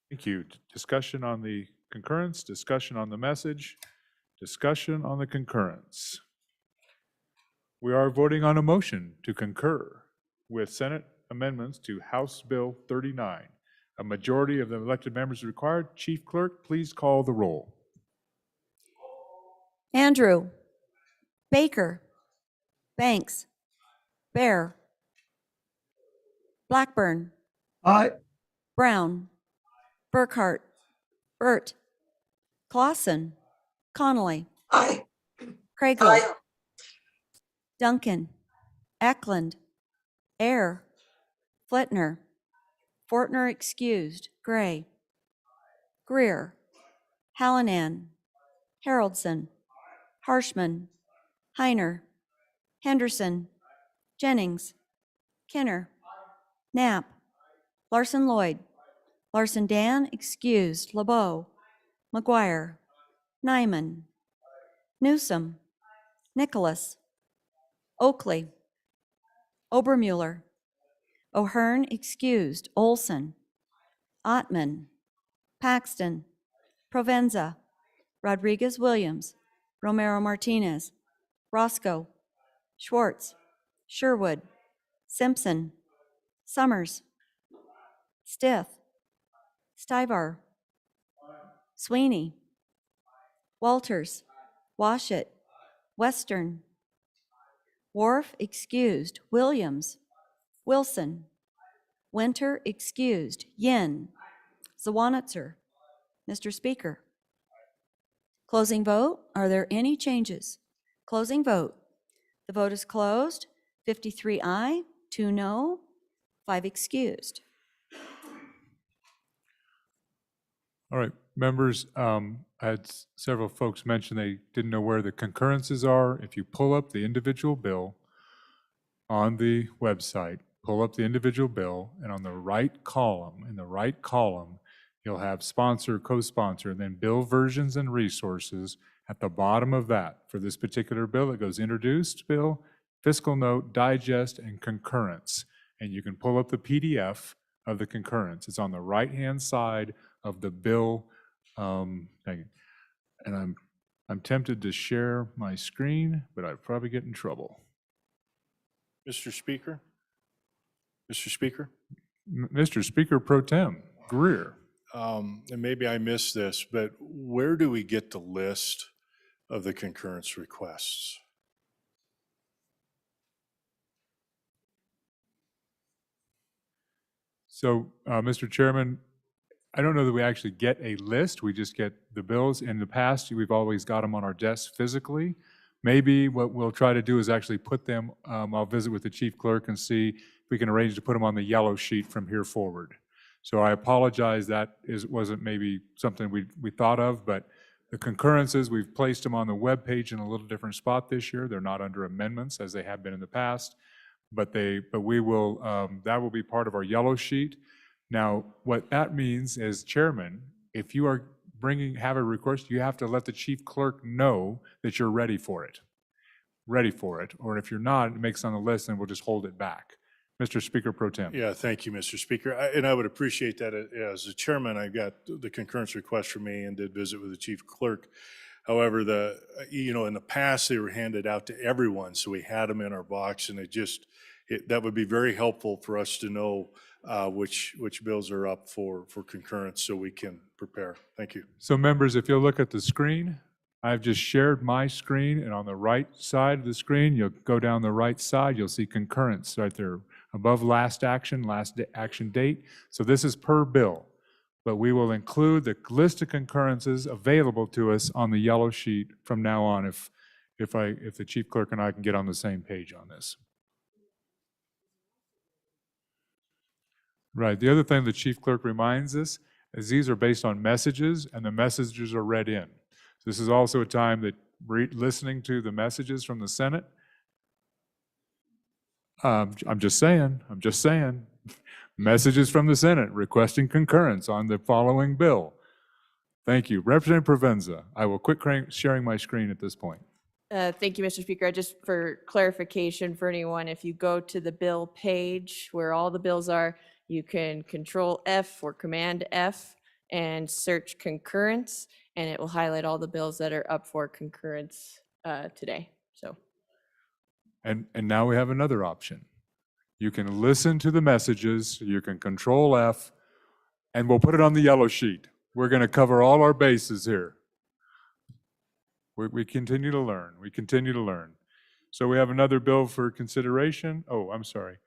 Thank you. Discussion on the concurrence, discussion on the message, discussion on the concurrence. We are voting on a motion to concur with Senate amendments to House Bill 39. A majority of the elected members is required. Chief Clerk, please call the roll. Andrew, Baker, Banks, Bear, Blackburn, Aye. Brown, Burkhart, Burt, Clausen, Connolly, Aye. Craigler, Duncan, Eklund, Ayer, Flitner, Fortner excused, Gray, Greer, Hallinan, Haroldson, Harshman, Heiner, Henderson, Jennings, Kenner, Knapp, Larson Lloyd, Larson Dan excused, LeBeau, McGuire, Nyman, Newsom, Nicholas, Oakley, Obermuller, O'Hearn excused, Olson, Ottman, Paxton, Provenza, Rodriguez Williams, Romero Martinez, Roscoe, Schwartz, Sherwood, Simpson, Summers, Stith, Stivar. Sweeney. Walters. Washit. Western. Wharf excused. Williams. Wilson. Winter excused. Yin. Zawanitzer. Mr. Speaker. Closing vote. Are there any changes? Closing vote. The vote is closed. 53 aye, 2 no, 5 excused. All right, members, I had several folks mention they didn't know where the concurrences are. If you pull up the individual bill on the website, pull up the individual bill, and on the right column, you'll have sponsor, co-sponsor, and then bill versions and resources. At the bottom of that, for this particular bill, it goes introduced bill, fiscal note, digest, and concurrence. And you can pull up the PDF of the concurrence. It's on the right-hand side of the bill thing. And I'm tempted to share my screen, but I'd probably get in trouble. Mr. Speaker? Mr. Speaker? Mr. Speaker Pro Tem Greer. And maybe I missed this, but where do we get the list of the concurrence requests? So, Mr. Chairman, I don't know that we actually get a list. We just get the bills. In the past, we've always got them on our desk physically. Maybe what we'll try to do is actually put them, I'll visit with the chief clerk and see if we can arrange to put them on the yellow sheet from here forward. So I apologize, that wasn't maybe something we thought of, but the concurrences, we've placed them on the web page in a little different spot this year. They're not under amendments as they have been in the past, but we will, that will be part of our yellow sheet. Now, what that means is, Chairman, if you are have a request, you have to let the chief clerk know that you're ready for it. Or if you're not, it makes it on the list and we'll just hold it back. Mr. Speaker Pro Tem. Yeah, thank you, Mr. Speaker. And I would appreciate that. As the chairman, I got the concurrence request from me and did visit with the chief clerk. However, in the past, they were handed out to everyone, so we had them in our box, and that would be very helpful for us to know which bills are up for concurrence so we can prepare. Thank you. So members, if you'll look at the screen, I've just shared my screen, and on the right side of the screen, you'll go down the right side, you'll see concurrence right there above last action date. So this is per bill, but we will include the list of concurrences available to us on the yellow sheet from now on if the chief clerk and I can get on the same page on this. Right. The other thing the chief clerk reminds us is these are based on messages, and the messages are read in. This is also a time that listening to the messages from the Senate. I'm just saying, messages from the Senate requesting concurrence on the following bill. Thank you. Representative Provenza, I will quit sharing my screen at this point. Thank you, Mr. Speaker. Just for clarification for anyone, if you go to the bill page where all the bills are, you can Control F or Command F and search concurrence, and it will highlight all the bills that are up for concurrence today. So. And now we have another option. You can listen to the messages, you can Control F, and we'll put it on the yellow sheet. We're going to cover all our bases here. We continue to learn. So we have another bill for consideration. Oh, I'm sorry.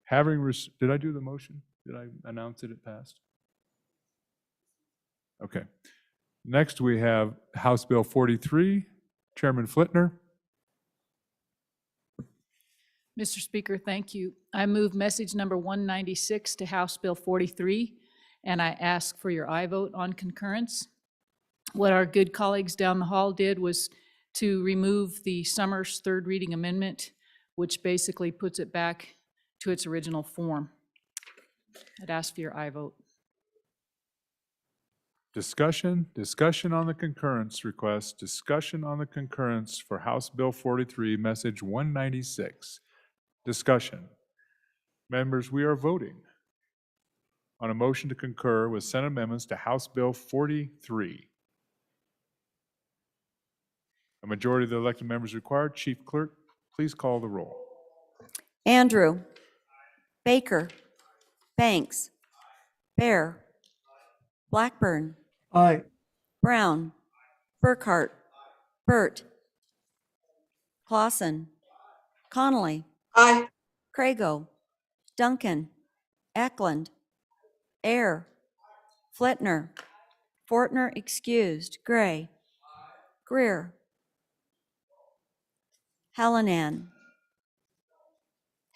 Did I do the motion? Did I announce that it passed? Okay. Next, we have House Bill 43. Chairman Flitner. Mr. Speaker, thank you. I move message number 196 to House Bill 43, and I ask for your aye vote on concurrence. What our good colleagues down the hall did was to remove the summer's third reading amendment, which basically puts it back to its original form. I'd ask for your aye vote. Discussion on the concurrence request, discussion on the concurrence for House Bill 43, message 196. Discussion. Members, we are voting on a motion to concur with Senate amendments to House Bill 43. A majority of the elected members required. Chief Clerk, please call the roll. Andrew. Baker. Banks. Bear. Blackburn, Aye. Brown, Burkhart, Burt, Clausen, Connolly, Aye. Crago, Duncan, Eklund, Air, Flitner, Fortner excused, Gray, Greer, Hallinan,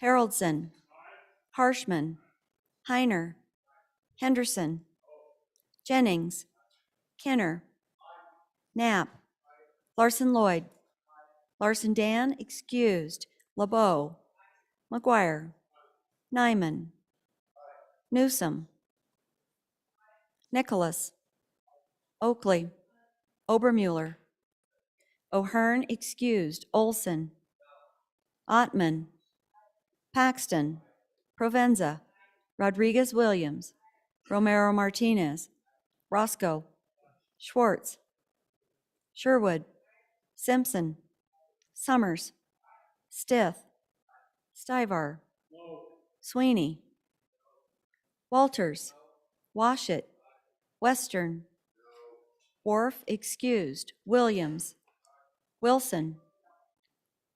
Haroldson, Harshman, Heiner, Henderson, Jennings, Kenner, Knapp, Larson Lloyd, Larson Dan excused, LeBeau, McGuire, Nyman, Newsom, Nicholas, Oakley, Obermuller, O'Hearn excused, Olson, Ottman, Paxton, Provenza, Rodriguez Williams, Romero Martinez, Roscoe, Schwartz, Sherwood, Simpson, Summers, Stith, Stivar, Sweeney, Walters, Washit, Western, Wharf excused, Williams, Wilson,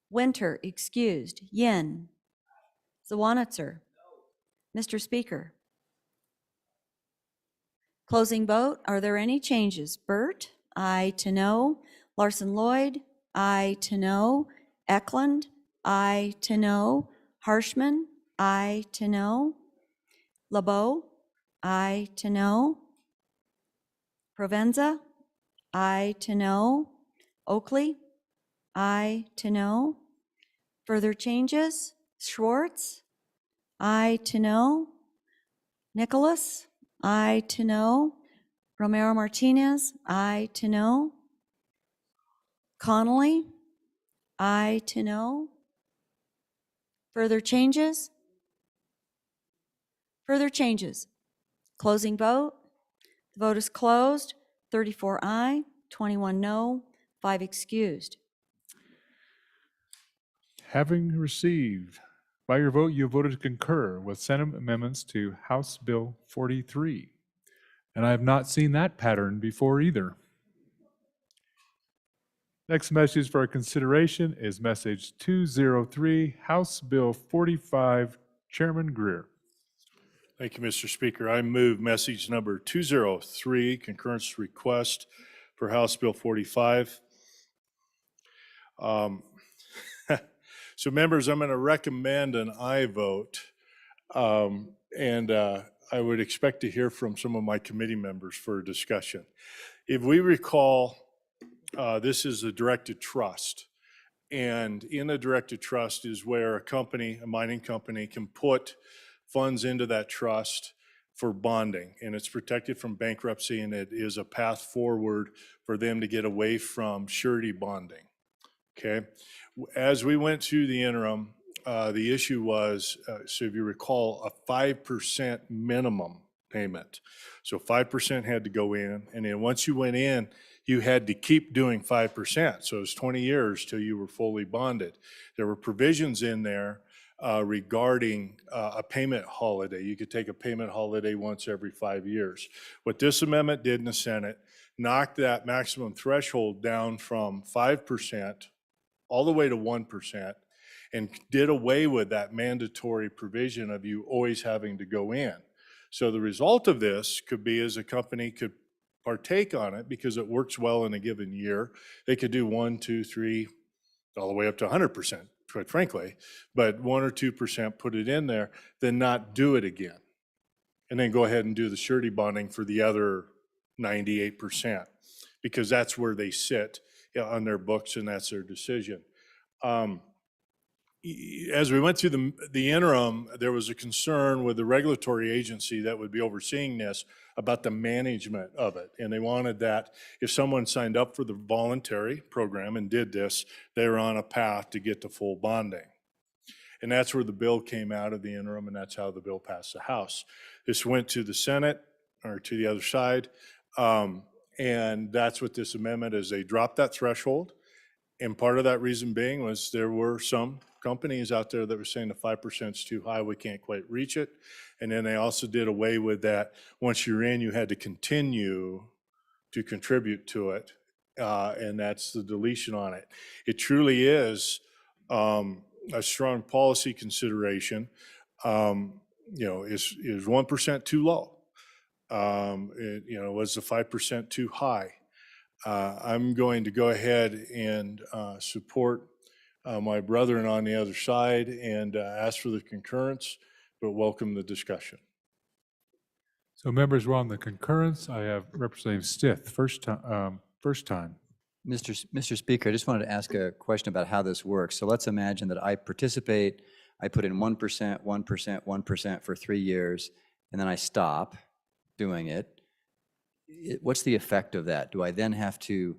Winter excused, Yin, Zawanitzer. Mr. Speaker. Closing vote, are there any changes? Burt, aye to no. Larson Lloyd, aye to no. Eklund, aye to no. Harshman, aye to no. LeBeau, aye to no. Provenza, aye to no. Oakley, aye to no. Further changes? Schwartz, aye to no. Nicholas, aye to no. Romero Martinez, aye to no. Connolly, aye to no. Further changes? Further changes. Closing vote. The vote is closed. 34 aye, 21 no, 5 excused. Having received, by your vote, you have voted to concur with Senate amendments to House Bill 43. And I have not seen that pattern before either. Next message for our consideration is message 203, House Bill 45, Chairman Greer. Thank you, Mr. Speaker. I move message number 203, concurrence request for House Bill 45. So members, I'm going to recommend an aye vote. I would expect to hear from some of my committee members for a discussion. If we recall, this is a directed trust. And in a directed trust is where a company, a mining company, can put funds into that trust for bonding. And it's protected from bankruptcy, and it is a path forward for them to get away from surety bonding. Okay? As we went through the interim, the issue was, so if you recall, a 5% minimum payment. So 5% had to go in, and then once you went in, you had to keep doing 5%. So it was 20 years till you were fully bonded. There were provisions in there regarding a payment holiday. You could take a payment holiday once every 5 years. What this amendment did in the Senate, knocked that maximum threshold down from 5% all the way to 1%, and did away with that mandatory provision of you always having to go in. So the result of this could be is a company could partake on it because it works well in a given year. They could do 1, 2, 3, all the way up to 100%, quite frankly, but 1 or 2% put it in there, then not do it again. And then go ahead and do the surety bonding for the other 98%, because that's where they sit on their books and that's their decision. As we went through the interim, there was a concern with the regulatory agency that would be overseeing this about the management of it. And they wanted that if someone signed up for the voluntary program and did this, they were on a path to get to full bonding. And that's where the bill came out of the interim, and that's how the bill passed the House. This went to the Senate, or to the other side, and that's what this amendment is. They dropped that threshold, And part of that reason being was there were some companies out there that were saying the 5% is too high, we can't quite reach it. And then they also did away with that. Once you're in, you had to continue to contribute to it. And that's the deletion on it. It truly is a strong policy consideration. Is 1% too low? Was the 5% too high? I'm going to go ahead and support my brethren on the other side and ask for the concurrence, but welcome the discussion. So members, we're on the concurrence. I have Representative Stith, first time. Mr. Speaker, I just wanted to ask a question about how this works. So let's imagine that I participate, I put in 1%, 1%, 1% for 3 years, and then I stop doing it. What's the effect of that? Do I then have to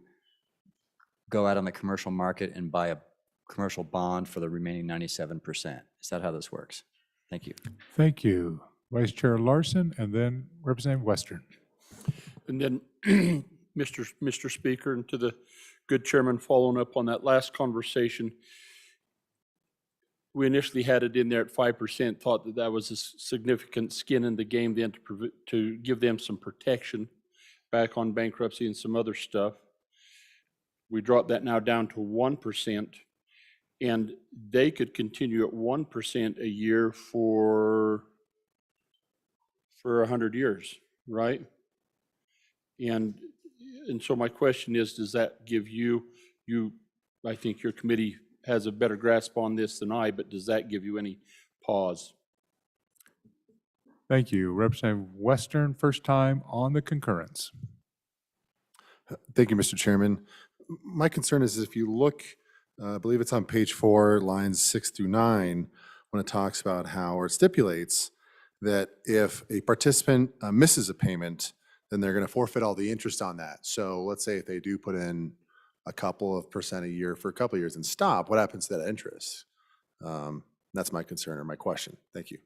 go out on the commercial market and buy a commercial bond for the remaining 97%? Is that how this works? Thank you. Thank you. Vice Chair Larson, and then Representative Western. And then, Mr. Speaker, and to the good chairman, following up on that last conversation, we initially had it in there at 5%, thought that that was a significant skin in the game then to give them some protection back on bankruptcy and some other stuff. We dropped that now down to 1%, and they could continue at 1% a year for 100 years, right? And so my question is, does that give you, I think your committee has a better grasp on this than I, but does that give you any pause? Thank you. Representative Western, first time on the concurrence. Thank you, Mr. Chairman. My concern is if you look, I believe it's on page 4, lines 6 through 9, when it talks about how, or stipulates that if a participant misses a payment, then they're going to forfeit all the interest on that. So let's say if they do put in a couple of % a year for a couple of years and stop, what happens to that interest? That's my concern or my question. Thank you.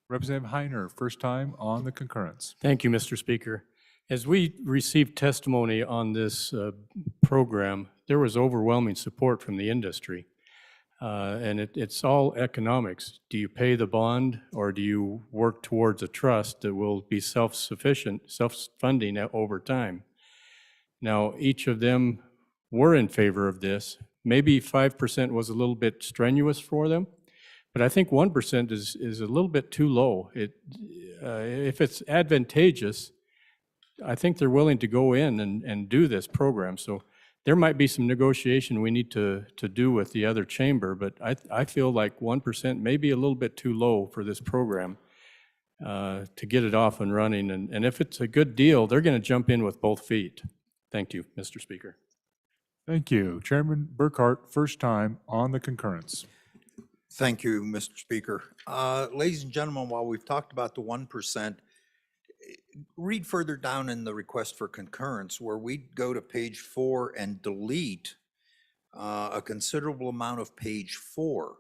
Representative Heiner, first time on the concurrence. Thank you, Mr. Speaker. As we received testimony on this program, there was overwhelming support from the industry. And it's all economics. Do you pay the bond or do you work towards a trust that will be self-sufficient, self-funding over time? Now, each of them were in favor of this. Maybe 5% was a little bit strenuous for them, but I think 1% is a little bit too low. If it's advantageous, I think they're willing to go in and do this program. So there might be some negotiation we need to do with the other chamber, but I feel like 1% may be a little bit too low for this program to get it off and running. And if it's a good deal, they're going to jump in with both feet. Thank you, Mr. Speaker. Thank you. Chairman Burkhart, first time on the concurrence. Thank you, Mr. Speaker. Ladies and gentlemen, while we've talked about the 1%, read further down in the request for concurrence where we go to page 4 and delete a considerable amount of page 4,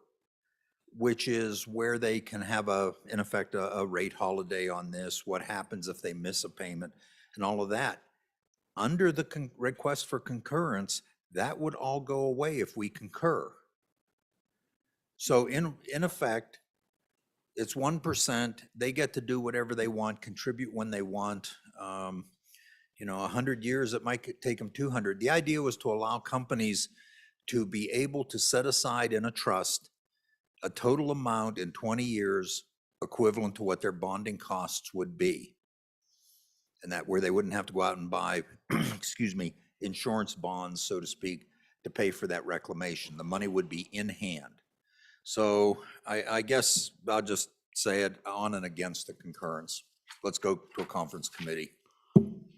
which is where they can have in effect, a rate holiday on this, what happens if they miss a payment and all of that. Under the request for concurrence, that would all go away if we concur. So in effect, it's 1%. They get to do whatever they want, contribute when they want. 100 years, it might take them 200. The idea was to allow companies to be able to set aside in a trust a total amount in 20 years equivalent to what their bonding costs would be. And that where they wouldn't have to go out and buy, insurance bonds, so to speak, to pay for that reclamation. The money would be in hand. So I guess I'll just say it on and against the concurrence. Let's go to a conference committee.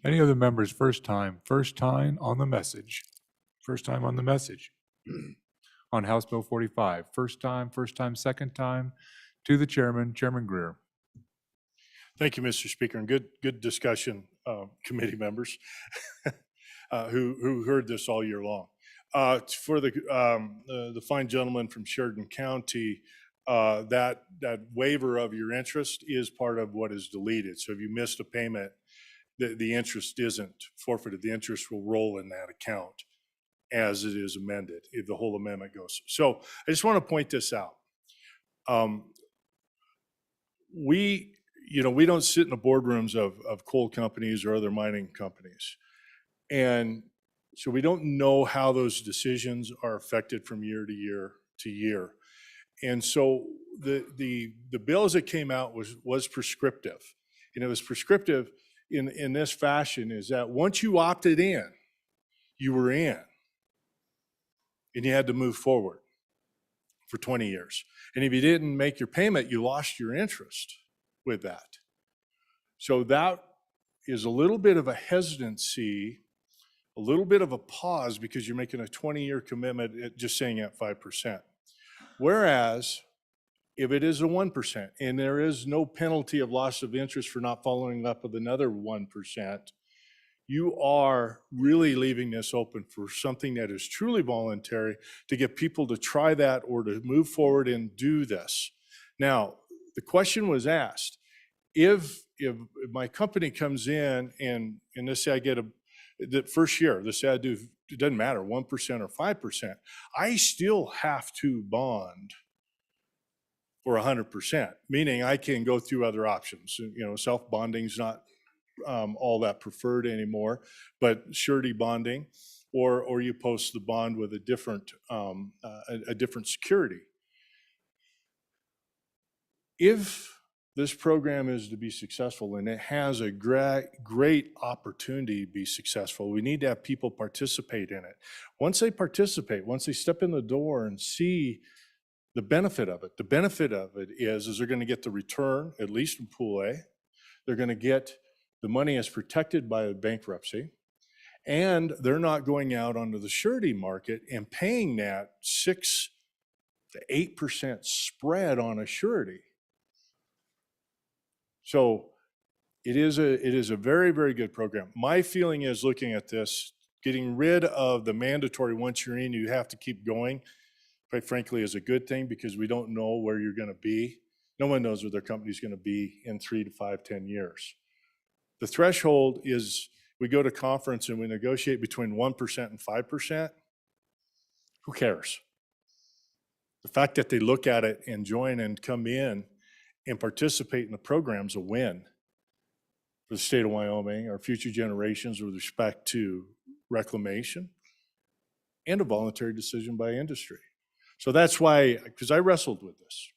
Any other members, first time on the message. First time on the message. On House Bill 45. First time, second time. To the chairman, Chairman Greer. Thank you, Mr. Speaker, and good discussion, committee members who heard this all year long. For the fine gentleman from Sheridan County, that waiver of your interest is part of what is deleted. So if you missed a payment, the interest isn't forfeited. The interest will roll in that account as it is amended, if the whole amendment goes. So I just want to point this out. We don't sit in the boardrooms of coal companies or other mining companies. And so we don't know how those decisions are affected from year to year to year. And so the bill as it came out was prescriptive. And it was prescriptive in this fashion, is that once you opted in, you were in. And you had to move forward for 20 years. And if you didn't make your payment, you lost your interest with that. So that is a little bit of a hesitancy, a little bit of a pause, because you're making a 20-year commitment just saying at 5%. Whereas if it is a 1% and there is no penalty of loss of interest for not following up with another 1%, you are really leaving this open for something that is truly voluntary, to get people to try that or to move forward and do this. Now, the question was asked, if my company comes in and let's say I get the first year, let's say I do, it doesn't matter, 1% or 5%, I still have to bond for 100%, meaning I can go through other options. Self-bonding's not all that preferred anymore, but surety bonding, or you post the bond with a different security. If this program is to be successful, and it has a great opportunity to be successful, we need to have people participate in it. Once they participate, once they step in the door and see the benefit of it is they're going to get the return, at least in Pool A. They're going to get the money is protected by a bankruptcy, and they're not going out onto the surety market and paying that 6 to 8% spread on a surety. So it is a very, very good program. My feeling is, looking at this, getting rid of the mandatory once you're in, you have to keep going, quite frankly, is a good thing, because we don't know where you're going to be. No one knows where their company's going to be in 3 to 5, 10 years. The threshold is, we go to conference and we negotiate between 1% and 5%. Who cares? The fact that they look at it and join and come in and participate in the program's a win for the state of Wyoming, our future generations, with respect to reclamation and a voluntary decision by industry. So that's why, because I wrestled with this,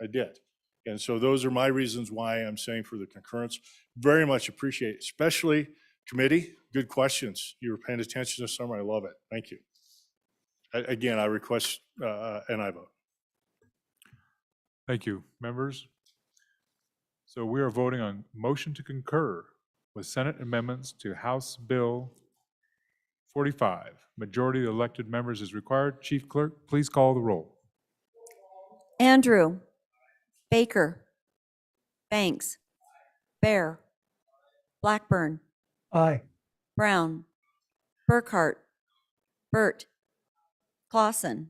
I did. And so those are my reasons why I'm saying for the concurrence. Very much appreciate it, especially committee. Good questions. You were paying attention this summer. I love it. Thank you. Again, I request an aye vote. Thank you, members. So we are voting on motion to concur with Senate amendments to House Bill 45. Majority of the elected members is required. Chief Clerk, please call the roll. Andrew, Baker, Banks, Bear, Blackburn, Aye. Brown, Burkhart, Burt, Clausen,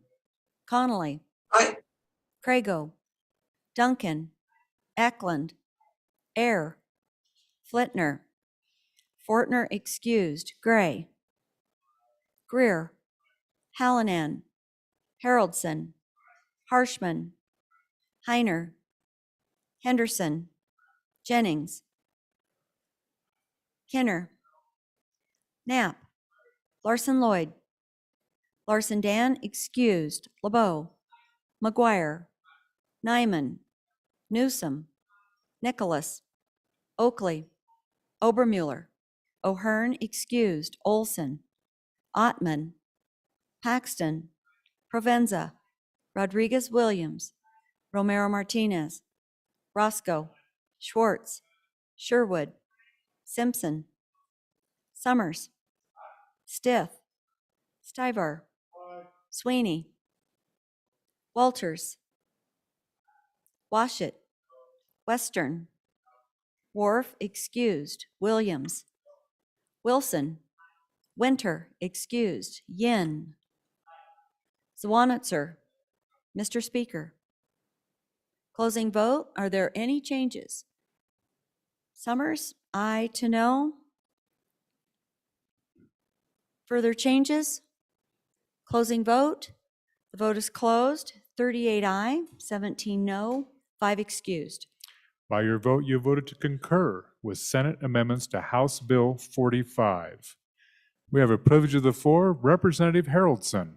Connolly, Crago, Duncan, Eklund, Air, Flitner, Fortner excused, Gray, Greer, Hallinan, Haroldson, Harshman, Heiner, Henderson, Jennings, Kenner, Knapp, Larson Lloyd, Larson Dan excused, LeBeau, McGuire, Nyman, Newsom, Nicholas, Oakley, Obermuller, O'Hearn excused, Olson, Ottman, Paxton, Provenza, Rodriguez Williams, Romero Martinez, Roscoe, Schwartz, Sherwood, Simpson, Summers, Stith, Stivar, Sweeney, Walters, Washit, Western, Wharf excused, Williams, Wilson, Winter excused, Yin, Zwanitzer. Mr. Speaker. Closing vote, are there any changes? Summers, aye to no. Further changes? Closing vote. The vote is closed. 38 aye, 17 no, 5 excused. By your vote, you voted to concur with Senate amendments to House Bill 45. We have a privilege of the floor. Representative Haroldson,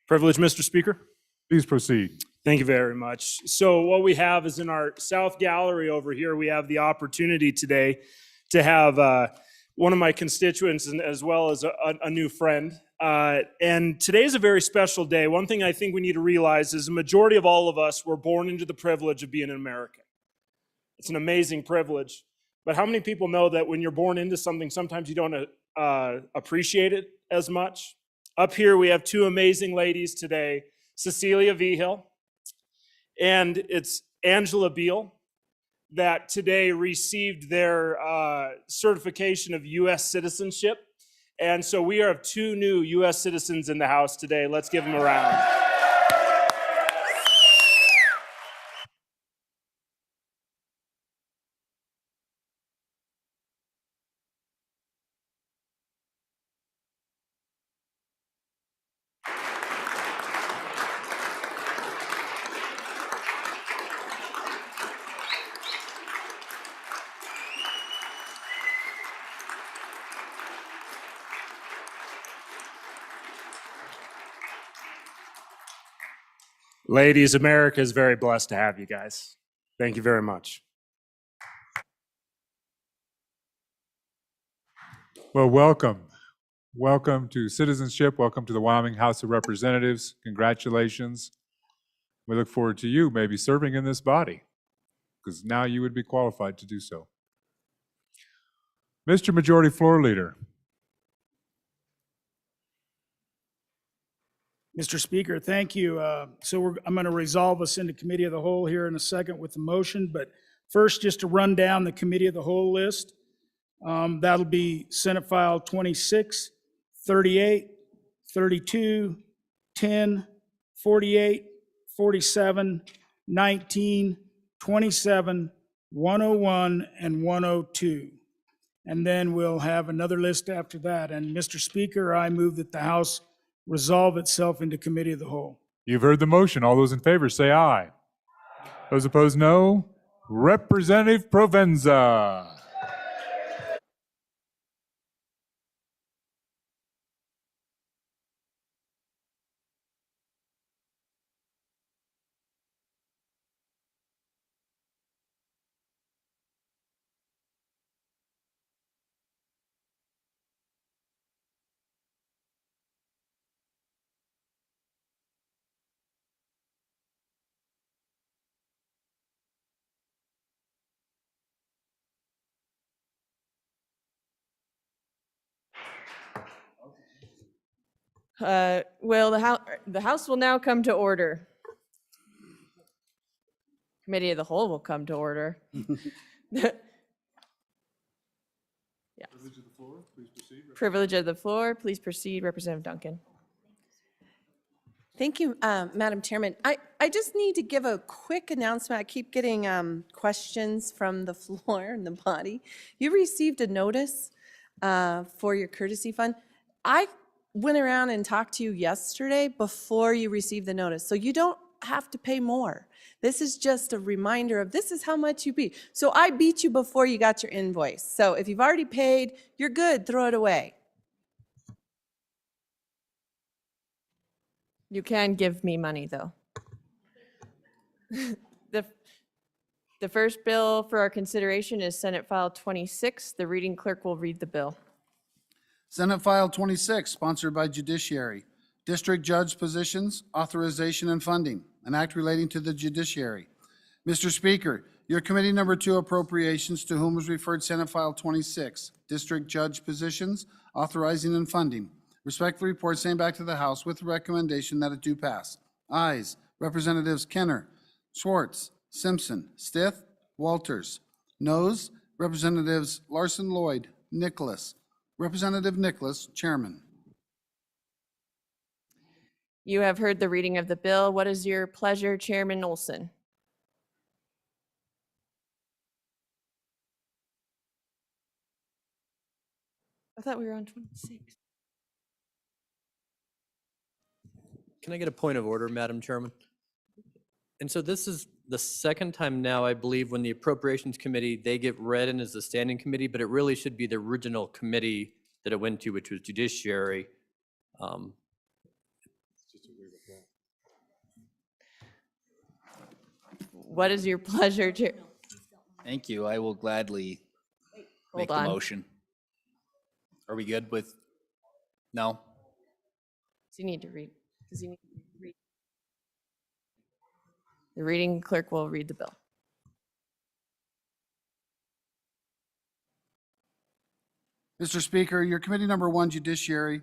Privilege, Mr. Speaker. please proceed. Thank you very much. So what we have is in our south gallery over here, we have the opportunity today to have one of my constituents and as well as a new friend. And today is a very special day. One thing I think we need to realize is the majority of all of us were born into the privilege of being an American. It's an amazing privilege. But how many people know that when you're born into something, sometimes you don't appreciate it as much? Up here, we have two amazing ladies today, Cecilia Vigil and it's Angela Beal, that today received their certification of U.S. citizenship. And so we have two new U.S. citizens in the house today. Let's give them a round. Ladies, America is very blessed to have you guys. Thank you very much. Well, welcome. Welcome to citizenship. Welcome to the Wyoming House of Representatives. Congratulations. We look forward to you maybe serving in this body, because now you would be qualified to do so. Mr. Majority Floor Leader. Mr. Speaker, thank you. I'm going to resolve us into Committee of the Whole here in a second with the motion, but first, just to run down the Committee of the Whole list. That'll be Senate File 26, 38, 32, 10, 48, 47, 19, 27, 101, and 102. And then we'll have another list after that. And Mr. Speaker, I move that the House resolve itself into Committee of the Whole. You've heard the motion. All those in favor say aye. Those opposed, no. Representative Provenza. Well, the House will now come to order. Committee of the Whole will come to order. Yeah. Privilege of the floor, please proceed, Representative Duncan. Thank you, Madam Chairman. I just need to give a quick announcement. I keep getting questions from the floor and the body. You received a notice for your courtesy fund. I went around and talked to you yesterday before you received the notice, so you don't have to pay more. This is just a reminder of this is how much you beat. So I beat you before you got your invoice. So if you've already paid, you're good, throw it away. You can give me money, though. The first bill for our consideration is Senate File 26. The reading clerk will read the bill. Senate File 26, sponsored by Judiciary. District Judge Positions, Authorization and Funding, an act relating to the Judiciary. Mr. Speaker, your Committee Number 2 Appropriations, to whom was referred Senate File 26, District Judge Positions, Authorizing and Funding. Respectfully report same back to the House with the recommendation that it do pass. Ayes, Representatives Kenner, Schwartz, Simpson, Stith, Walters. Noes, Representatives Larson, Lloyd, Nicholas. Representative Nicholas, Chairman. You have heard the reading of the bill. What is your pleasure, Chairman Olson? I thought we were on 26. Can I get a point of order, Madam Chairman? And so this is the second time now, I believe, when the Appropriations Committee, they get read in as the standing committee, but it really should be the original committee that it went to, which was Judiciary. What is your pleasure, Chair? Thank you. I will gladly make Hold the on. motion. Are we good with, no? Do you need to read? Does he need to read? The reading clerk will read the bill. Mr. Speaker, your committee number 1, Judiciary,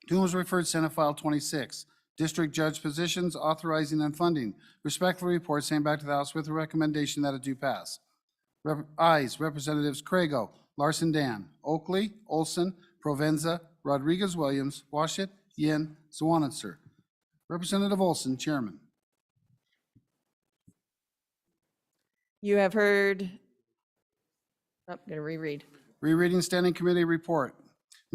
to whom was referred Senate File 26, District Judge Positions, Authorizing and Funding. Respectfully report, same back to the House with a recommendation that it do pass. Ayes, Representatives Crago, Larson Dan, Oakley, Olson, Provenza, Rodriguez Williams, Washit, Yin, Zwanitzer. Representative Olson, Chairman. You have heard, I'm going to reread. Rereading Standing Committee Report.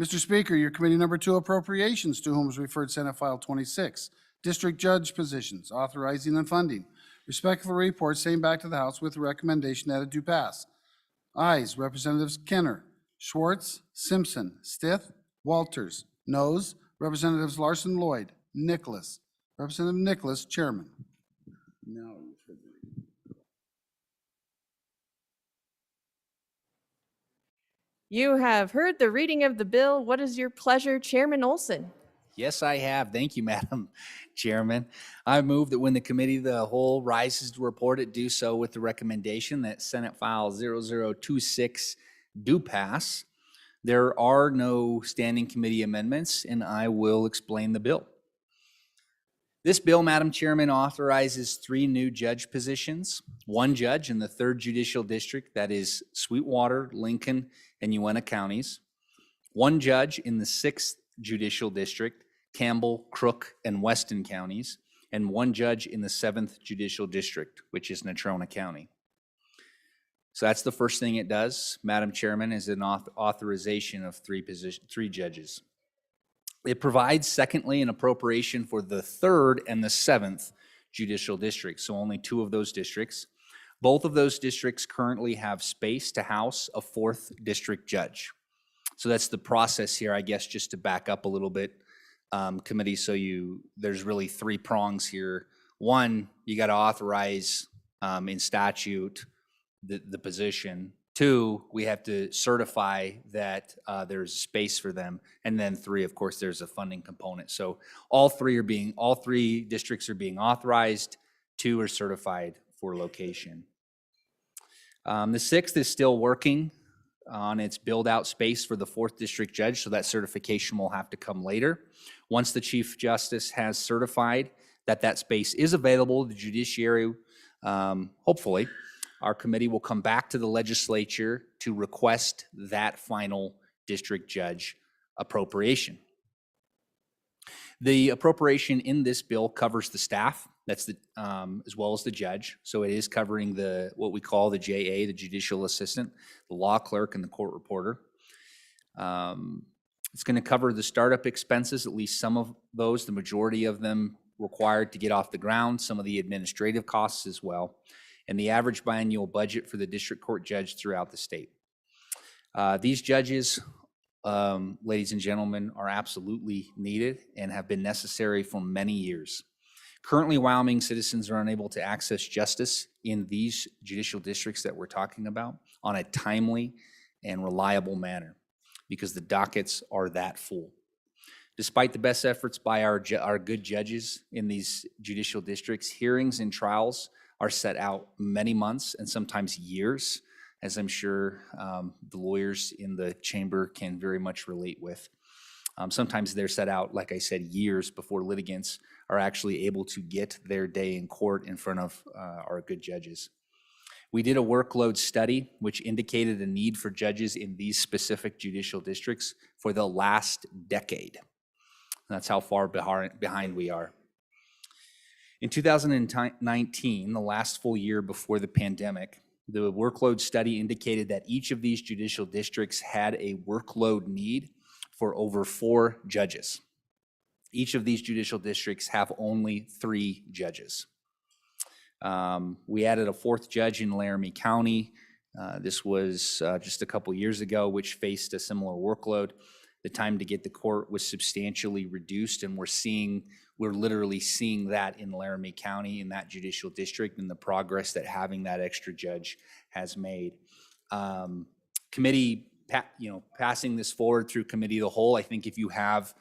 Mr. Speaker, your committee number 2, Appropriations, to whom was referred Senate File 26, District Judge Positions, Authorizing and Funding. Respectful report, same back to the House with a recommendation that it do pass. Ayes, Representatives Kenner, Schwartz, Simpson, Stith, Walters. Noes, Representatives Larson Lloyd, Nicholas. Representative Nicholas, Chairman. Now, You have heard the reading of the bill. What is your pleasure, Chairman Olson? Yes, I have. Thank you, Madam Chairman. I move that when the committee of the whole rises to report it, do so with the recommendation that Senate File 0026 do pass. There are no standing committee amendments, and I will explain the bill. This bill, Madam Chairman, authorizes 3 new judge positions, 1 judge in the 3rd Judicial District, that is Sweetwater, Lincoln, and Uena counties, 1 judge in the 6th Judicial District, Campbell, Crook, and Weston counties, and 1 judge in the 7th Judicial District, which is Natrona County. So that's the first thing it does, Madam Chairman, is an authorization of 3 judges. It provides, secondly, an appropriation for the 3rd and the 7th Judicial Districts, so only 2 of those districts. Both of those districts currently have space to house a 4th district judge. So that's the process here, I guess, just to back up a little bit, committee, so there's really 3 prongs here. 1, you got to authorize in statute the position. 2, we have to certify that there's space for them. And then 3, of course, there's a funding component. So all 3 districts are being authorized, 2 are certified for location. The 6th is still working on its build-out space for the 4th district judge, so that certification will have to come later. Once the Chief Justice has certified that that space is available, the Judiciary, hopefully, our committee will come back to the legislature to request that final district judge appropriation. The appropriation in this bill covers the staff, that's as well as the judge. So it is covering what we call the JA, the judicial assistant, the law clerk, and the court reporter. It's going to cover the startup expenses, at least some of those, the majority of them required to get off the ground, some of the administrative costs as well, and the average biannual budget for the district court judge throughout the state. These judges, ladies and gentlemen, are absolutely needed and have been necessary for many years. Currently, Wyoming citizens are unable to access justice in these judicial districts that we're talking about on a timely and reliable manner because the dockets are that full. Despite the best efforts by our good judges in these judicial districts, hearings and trials are set out many months and sometimes years, as I'm sure the lawyers in the chamber can very much relate with. Sometimes they're set out, like I said, years before litigants are actually able to get their day in court in front of our good judges. We did a workload study which indicated a need for judges in these specific judicial districts for the last decade. That's how far behind we are. In 2019, the last full year before the pandemic, the workload study indicated that each of these judicial districts had a workload need for over 4 judges. Each of these judicial districts have only 3 judges. We added a 4th judge in Laramie County. This was just a couple years ago, which faced a similar workload. The time to get to court was substantially reduced, and we're literally seeing that in Laramie County, in that judicial district, and the progress that having that extra judge has made. Committee, passing this forward through committee of the whole, I think if you have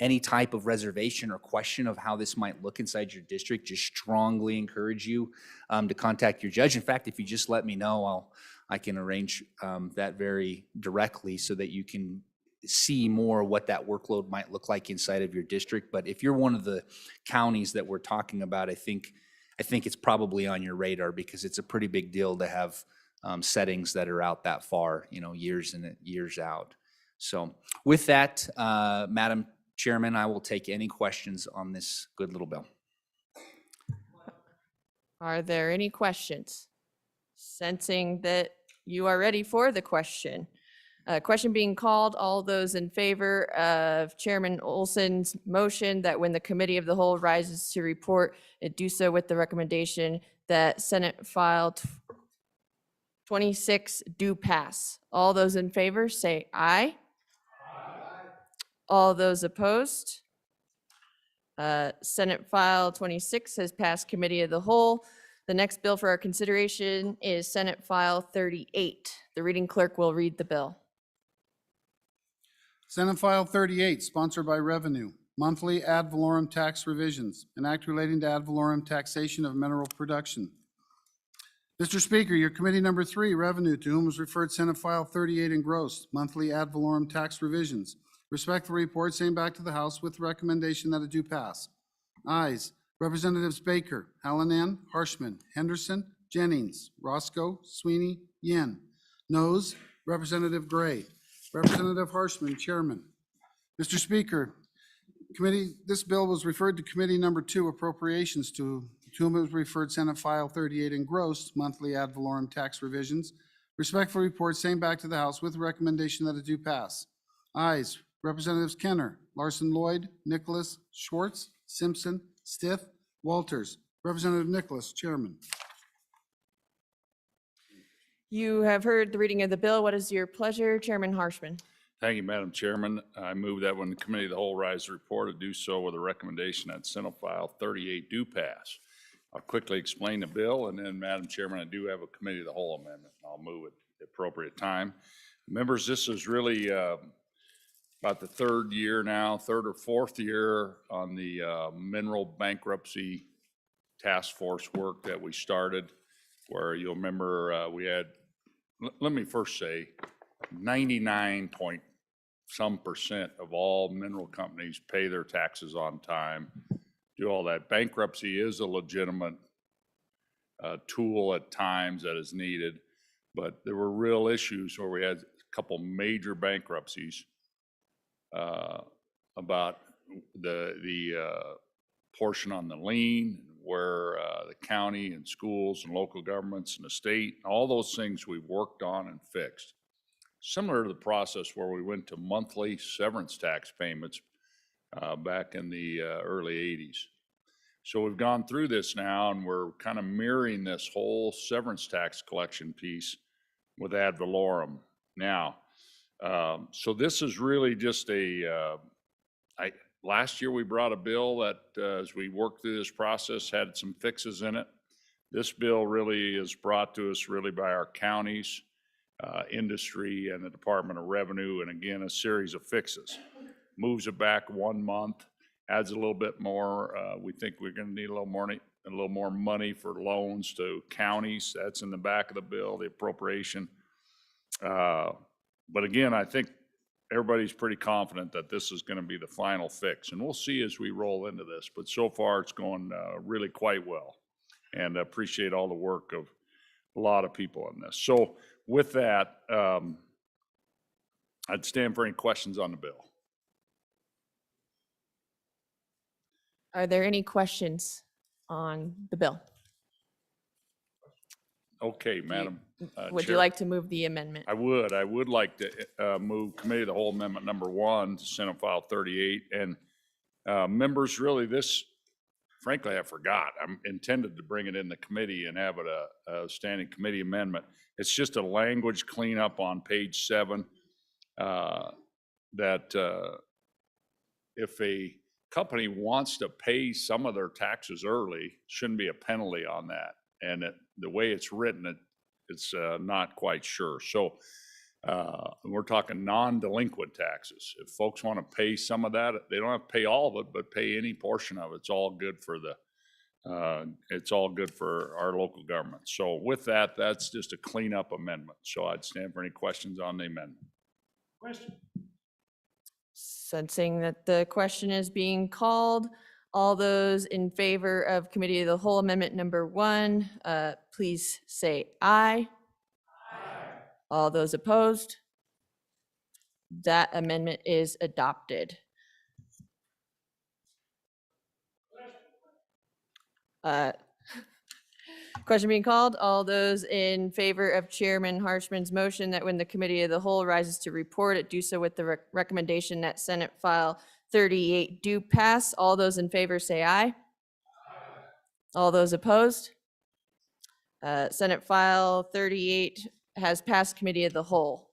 any type of reservation or question of how this might look inside your district, just strongly encourage you to contact your judge. In fact, if you just let me know, I can arrange that very directly so that you can see more what that workload might look like inside of your district. But if you're one of the counties that we're talking about, I think it's probably on your radar, because it's a pretty big deal to have settings that are out that far, years and years out. So with that, Madam Chairman, I will take any questions on this good little bill. Are there any questions? Sensing that you are ready for the question. Question being called, all those in favor of Chairman Olson's motion that when the committee of the whole rises to report, it do so with the recommendation that Senate File 26 do pass. All those in favor say aye. All those opposed? Senate File 26 has passed committee of the whole. The next bill for our consideration is Senate File 38. The reading clerk will read the bill. Senate File 38, sponsored by Revenue, monthly ad valorem tax revisions, an act relating to ad valorem taxation of mineral production. Mr. Speaker, your committee number 3, Revenue, to whom was referred Senate File 38 engrossed, monthly ad valorem tax revisions. Respectful report, same back to the House with recommendation that it do pass. Ayes, Representatives Baker, Hallinan, Harshman, Henderson, Jennings, Roscoe, Sweeney, Yen. Noes, Representative Gray. Representative Harshman, Chairman. Mr. Speaker, this bill was referred to committee number 2, Appropriations, to whom it was referred Senate File 38 engrossed, monthly ad valorem tax revisions. Respectful report, same back to the House with recommendation that it do pass. Ayes, Representatives Kenner, Larson Lloyd, Nicholas, Schwartz, Simpson, Stith, Walters. Representative Nicholas, Chairman. You have heard the reading of the bill. What is your pleasure, Chairman Harshman? Thank you, Madam Chairman. I move that when the committee of the whole rise to report, to do so with a recommendation that Senate File 38 do pass. I'll quickly explain the bill, and then, Madam Chairman, I do have a committee of the whole amendment. I'll move at the appropriate time. Members, this is really about the 3rd or 4th year on the mineral bankruptcy task force work that we started, where you'll remember we had, let me first say, 99% of all mineral companies pay their taxes on time, do all that. Bankruptcy is a legitimate tool at times that is needed, but there were real issues where we had a couple major bankruptcies about the portion on the lien, where the county and schools and local governments and the state, all those things we've worked on and fixed. Similar to the process where we went to monthly severance tax payments back in the early 80s. So we've gone through this now, and we're kind of mirroring this whole severance tax collection piece with ad valorem now. So this is really just last year we brought a bill that as we worked through this process had some fixes in it. This bill really is brought to us really by our counties, industry, and the Department of Revenue, and again, a series of fixes. Moves it back 1 month, adds a little bit more. We think we're going to need a little more money for loans to counties. That's in the back of the bill, the appropriation. But again, I think everybody's pretty confident that this is going to be the final fix, and we'll see as we roll into this. But so far, it's going really quite well, and I appreciate all the work of a lot of people on this. So with that, I'd stand for any questions on the bill. Are there any questions on the bill? Okay, Madam Would you Chair. like to move the amendment? I would like to move Committee of the Whole Amendment number 1 to Senate File 38. And Members, really this, frankly, I forgot. I'm intended to bring it in the committee and have it a standing committee amendment. It's just a language cleanup on page 7 that if a company wants to pay some of their taxes early, shouldn't be a penalty on that. And the way it's written, it's not quite sure. So we're talking non-delinquent taxes. If folks want to pay some of that, they don't have to pay all of it, but pay any portion of it. It's all good for it's all good for our local government. So with that, that's just a cleanup amendment. So I'd stand for any questions on the amendment. Question? Sensing that the question is being called, all those in favor of Committee of the Whole Amendment number 1, please say aye. All those opposed? That amendment is adopted. Question being called. All those in favor of Chairman Harshman's motion that when the Committee of the Whole rises to report, it do so with the recommendation that Senate File 38 do pass. All those in favor say aye. All those opposed? Senate File 38 has passed Committee of the Whole.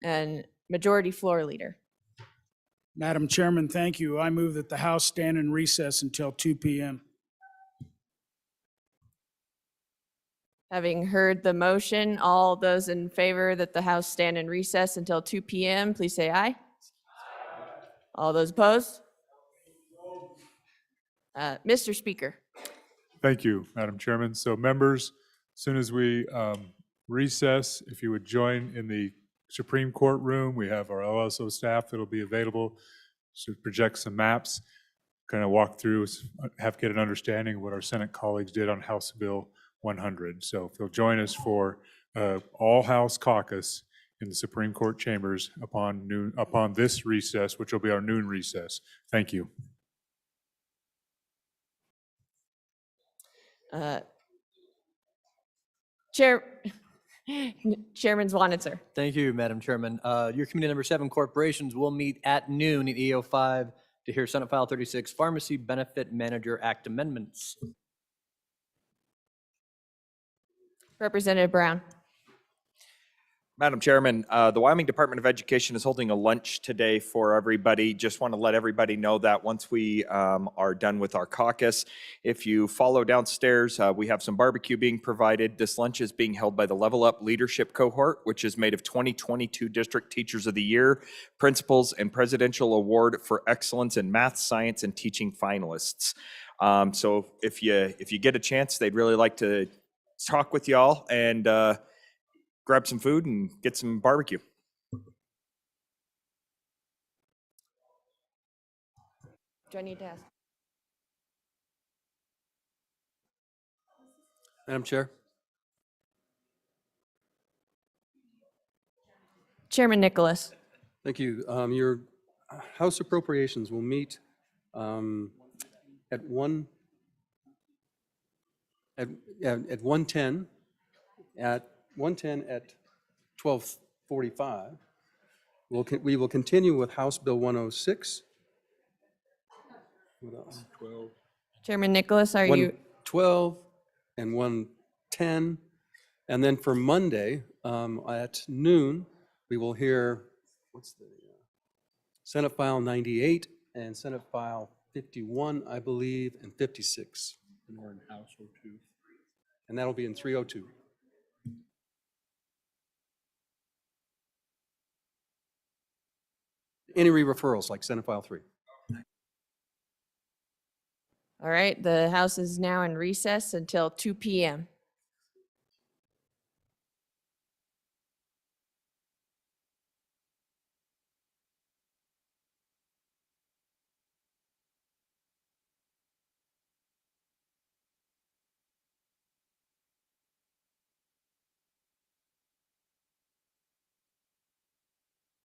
And Majority Floor Leader. Madam Chairman, thank you. I move that the House stand in recess until 2 p.m. Having heard the motion, all those in favor that the House stand in recess until 2 p.m., please say aye. All those opposed? Mr. Speaker. Thank you, Madam Chairman. So members, as soon as we recess, if you would join in the Supreme Court room, we have our LSO staff that'll be available to project some maps, kind of walk through, get an understanding of what our Senate colleagues did on House Bill 100. So if you'll join us for all-house caucus in the Supreme Court chambers upon this recess, which will be our noon recess. Thank you. Chairman Zwanitzer. Thank you, Madam Chairman. Your committee number 7, Corporations, will meet at noon in EO5 to hear Senate File 36, Pharmacy Benefit Manager Act amendments. Representative Brown. Madam Chairman, the Wyoming Department of Education is holding a lunch today for everybody. Just want to let everybody know that once we are done with our caucus, if you follow downstairs, we have some barbecue being provided. This lunch is being held by the Level Up Leadership Cohort, which is made of 2022 District Teachers of the Year, Principals, and Presidential Award for Excellence in Math, Science, and Teaching finalists. So if you get a chance, they'd really like to talk with y'all and grab some food and get some barbecue. Do I need to ask? Madam Chair. Chairman Nicholas. Thank you. Your House Appropriations will meet at 1:10 at 12:45. We will continue with House Bill 106. What else? 12. Chairman Nicholas, are you? 12 and 1:10. And then for Monday, at noon, we will hear, Senate File 98 and Senate File 51, I believe, and 56. And we're in House 02. And that'll be in 302. Any re-referrals like Senate File 3. All right, the House is now in recess until 2 p.m.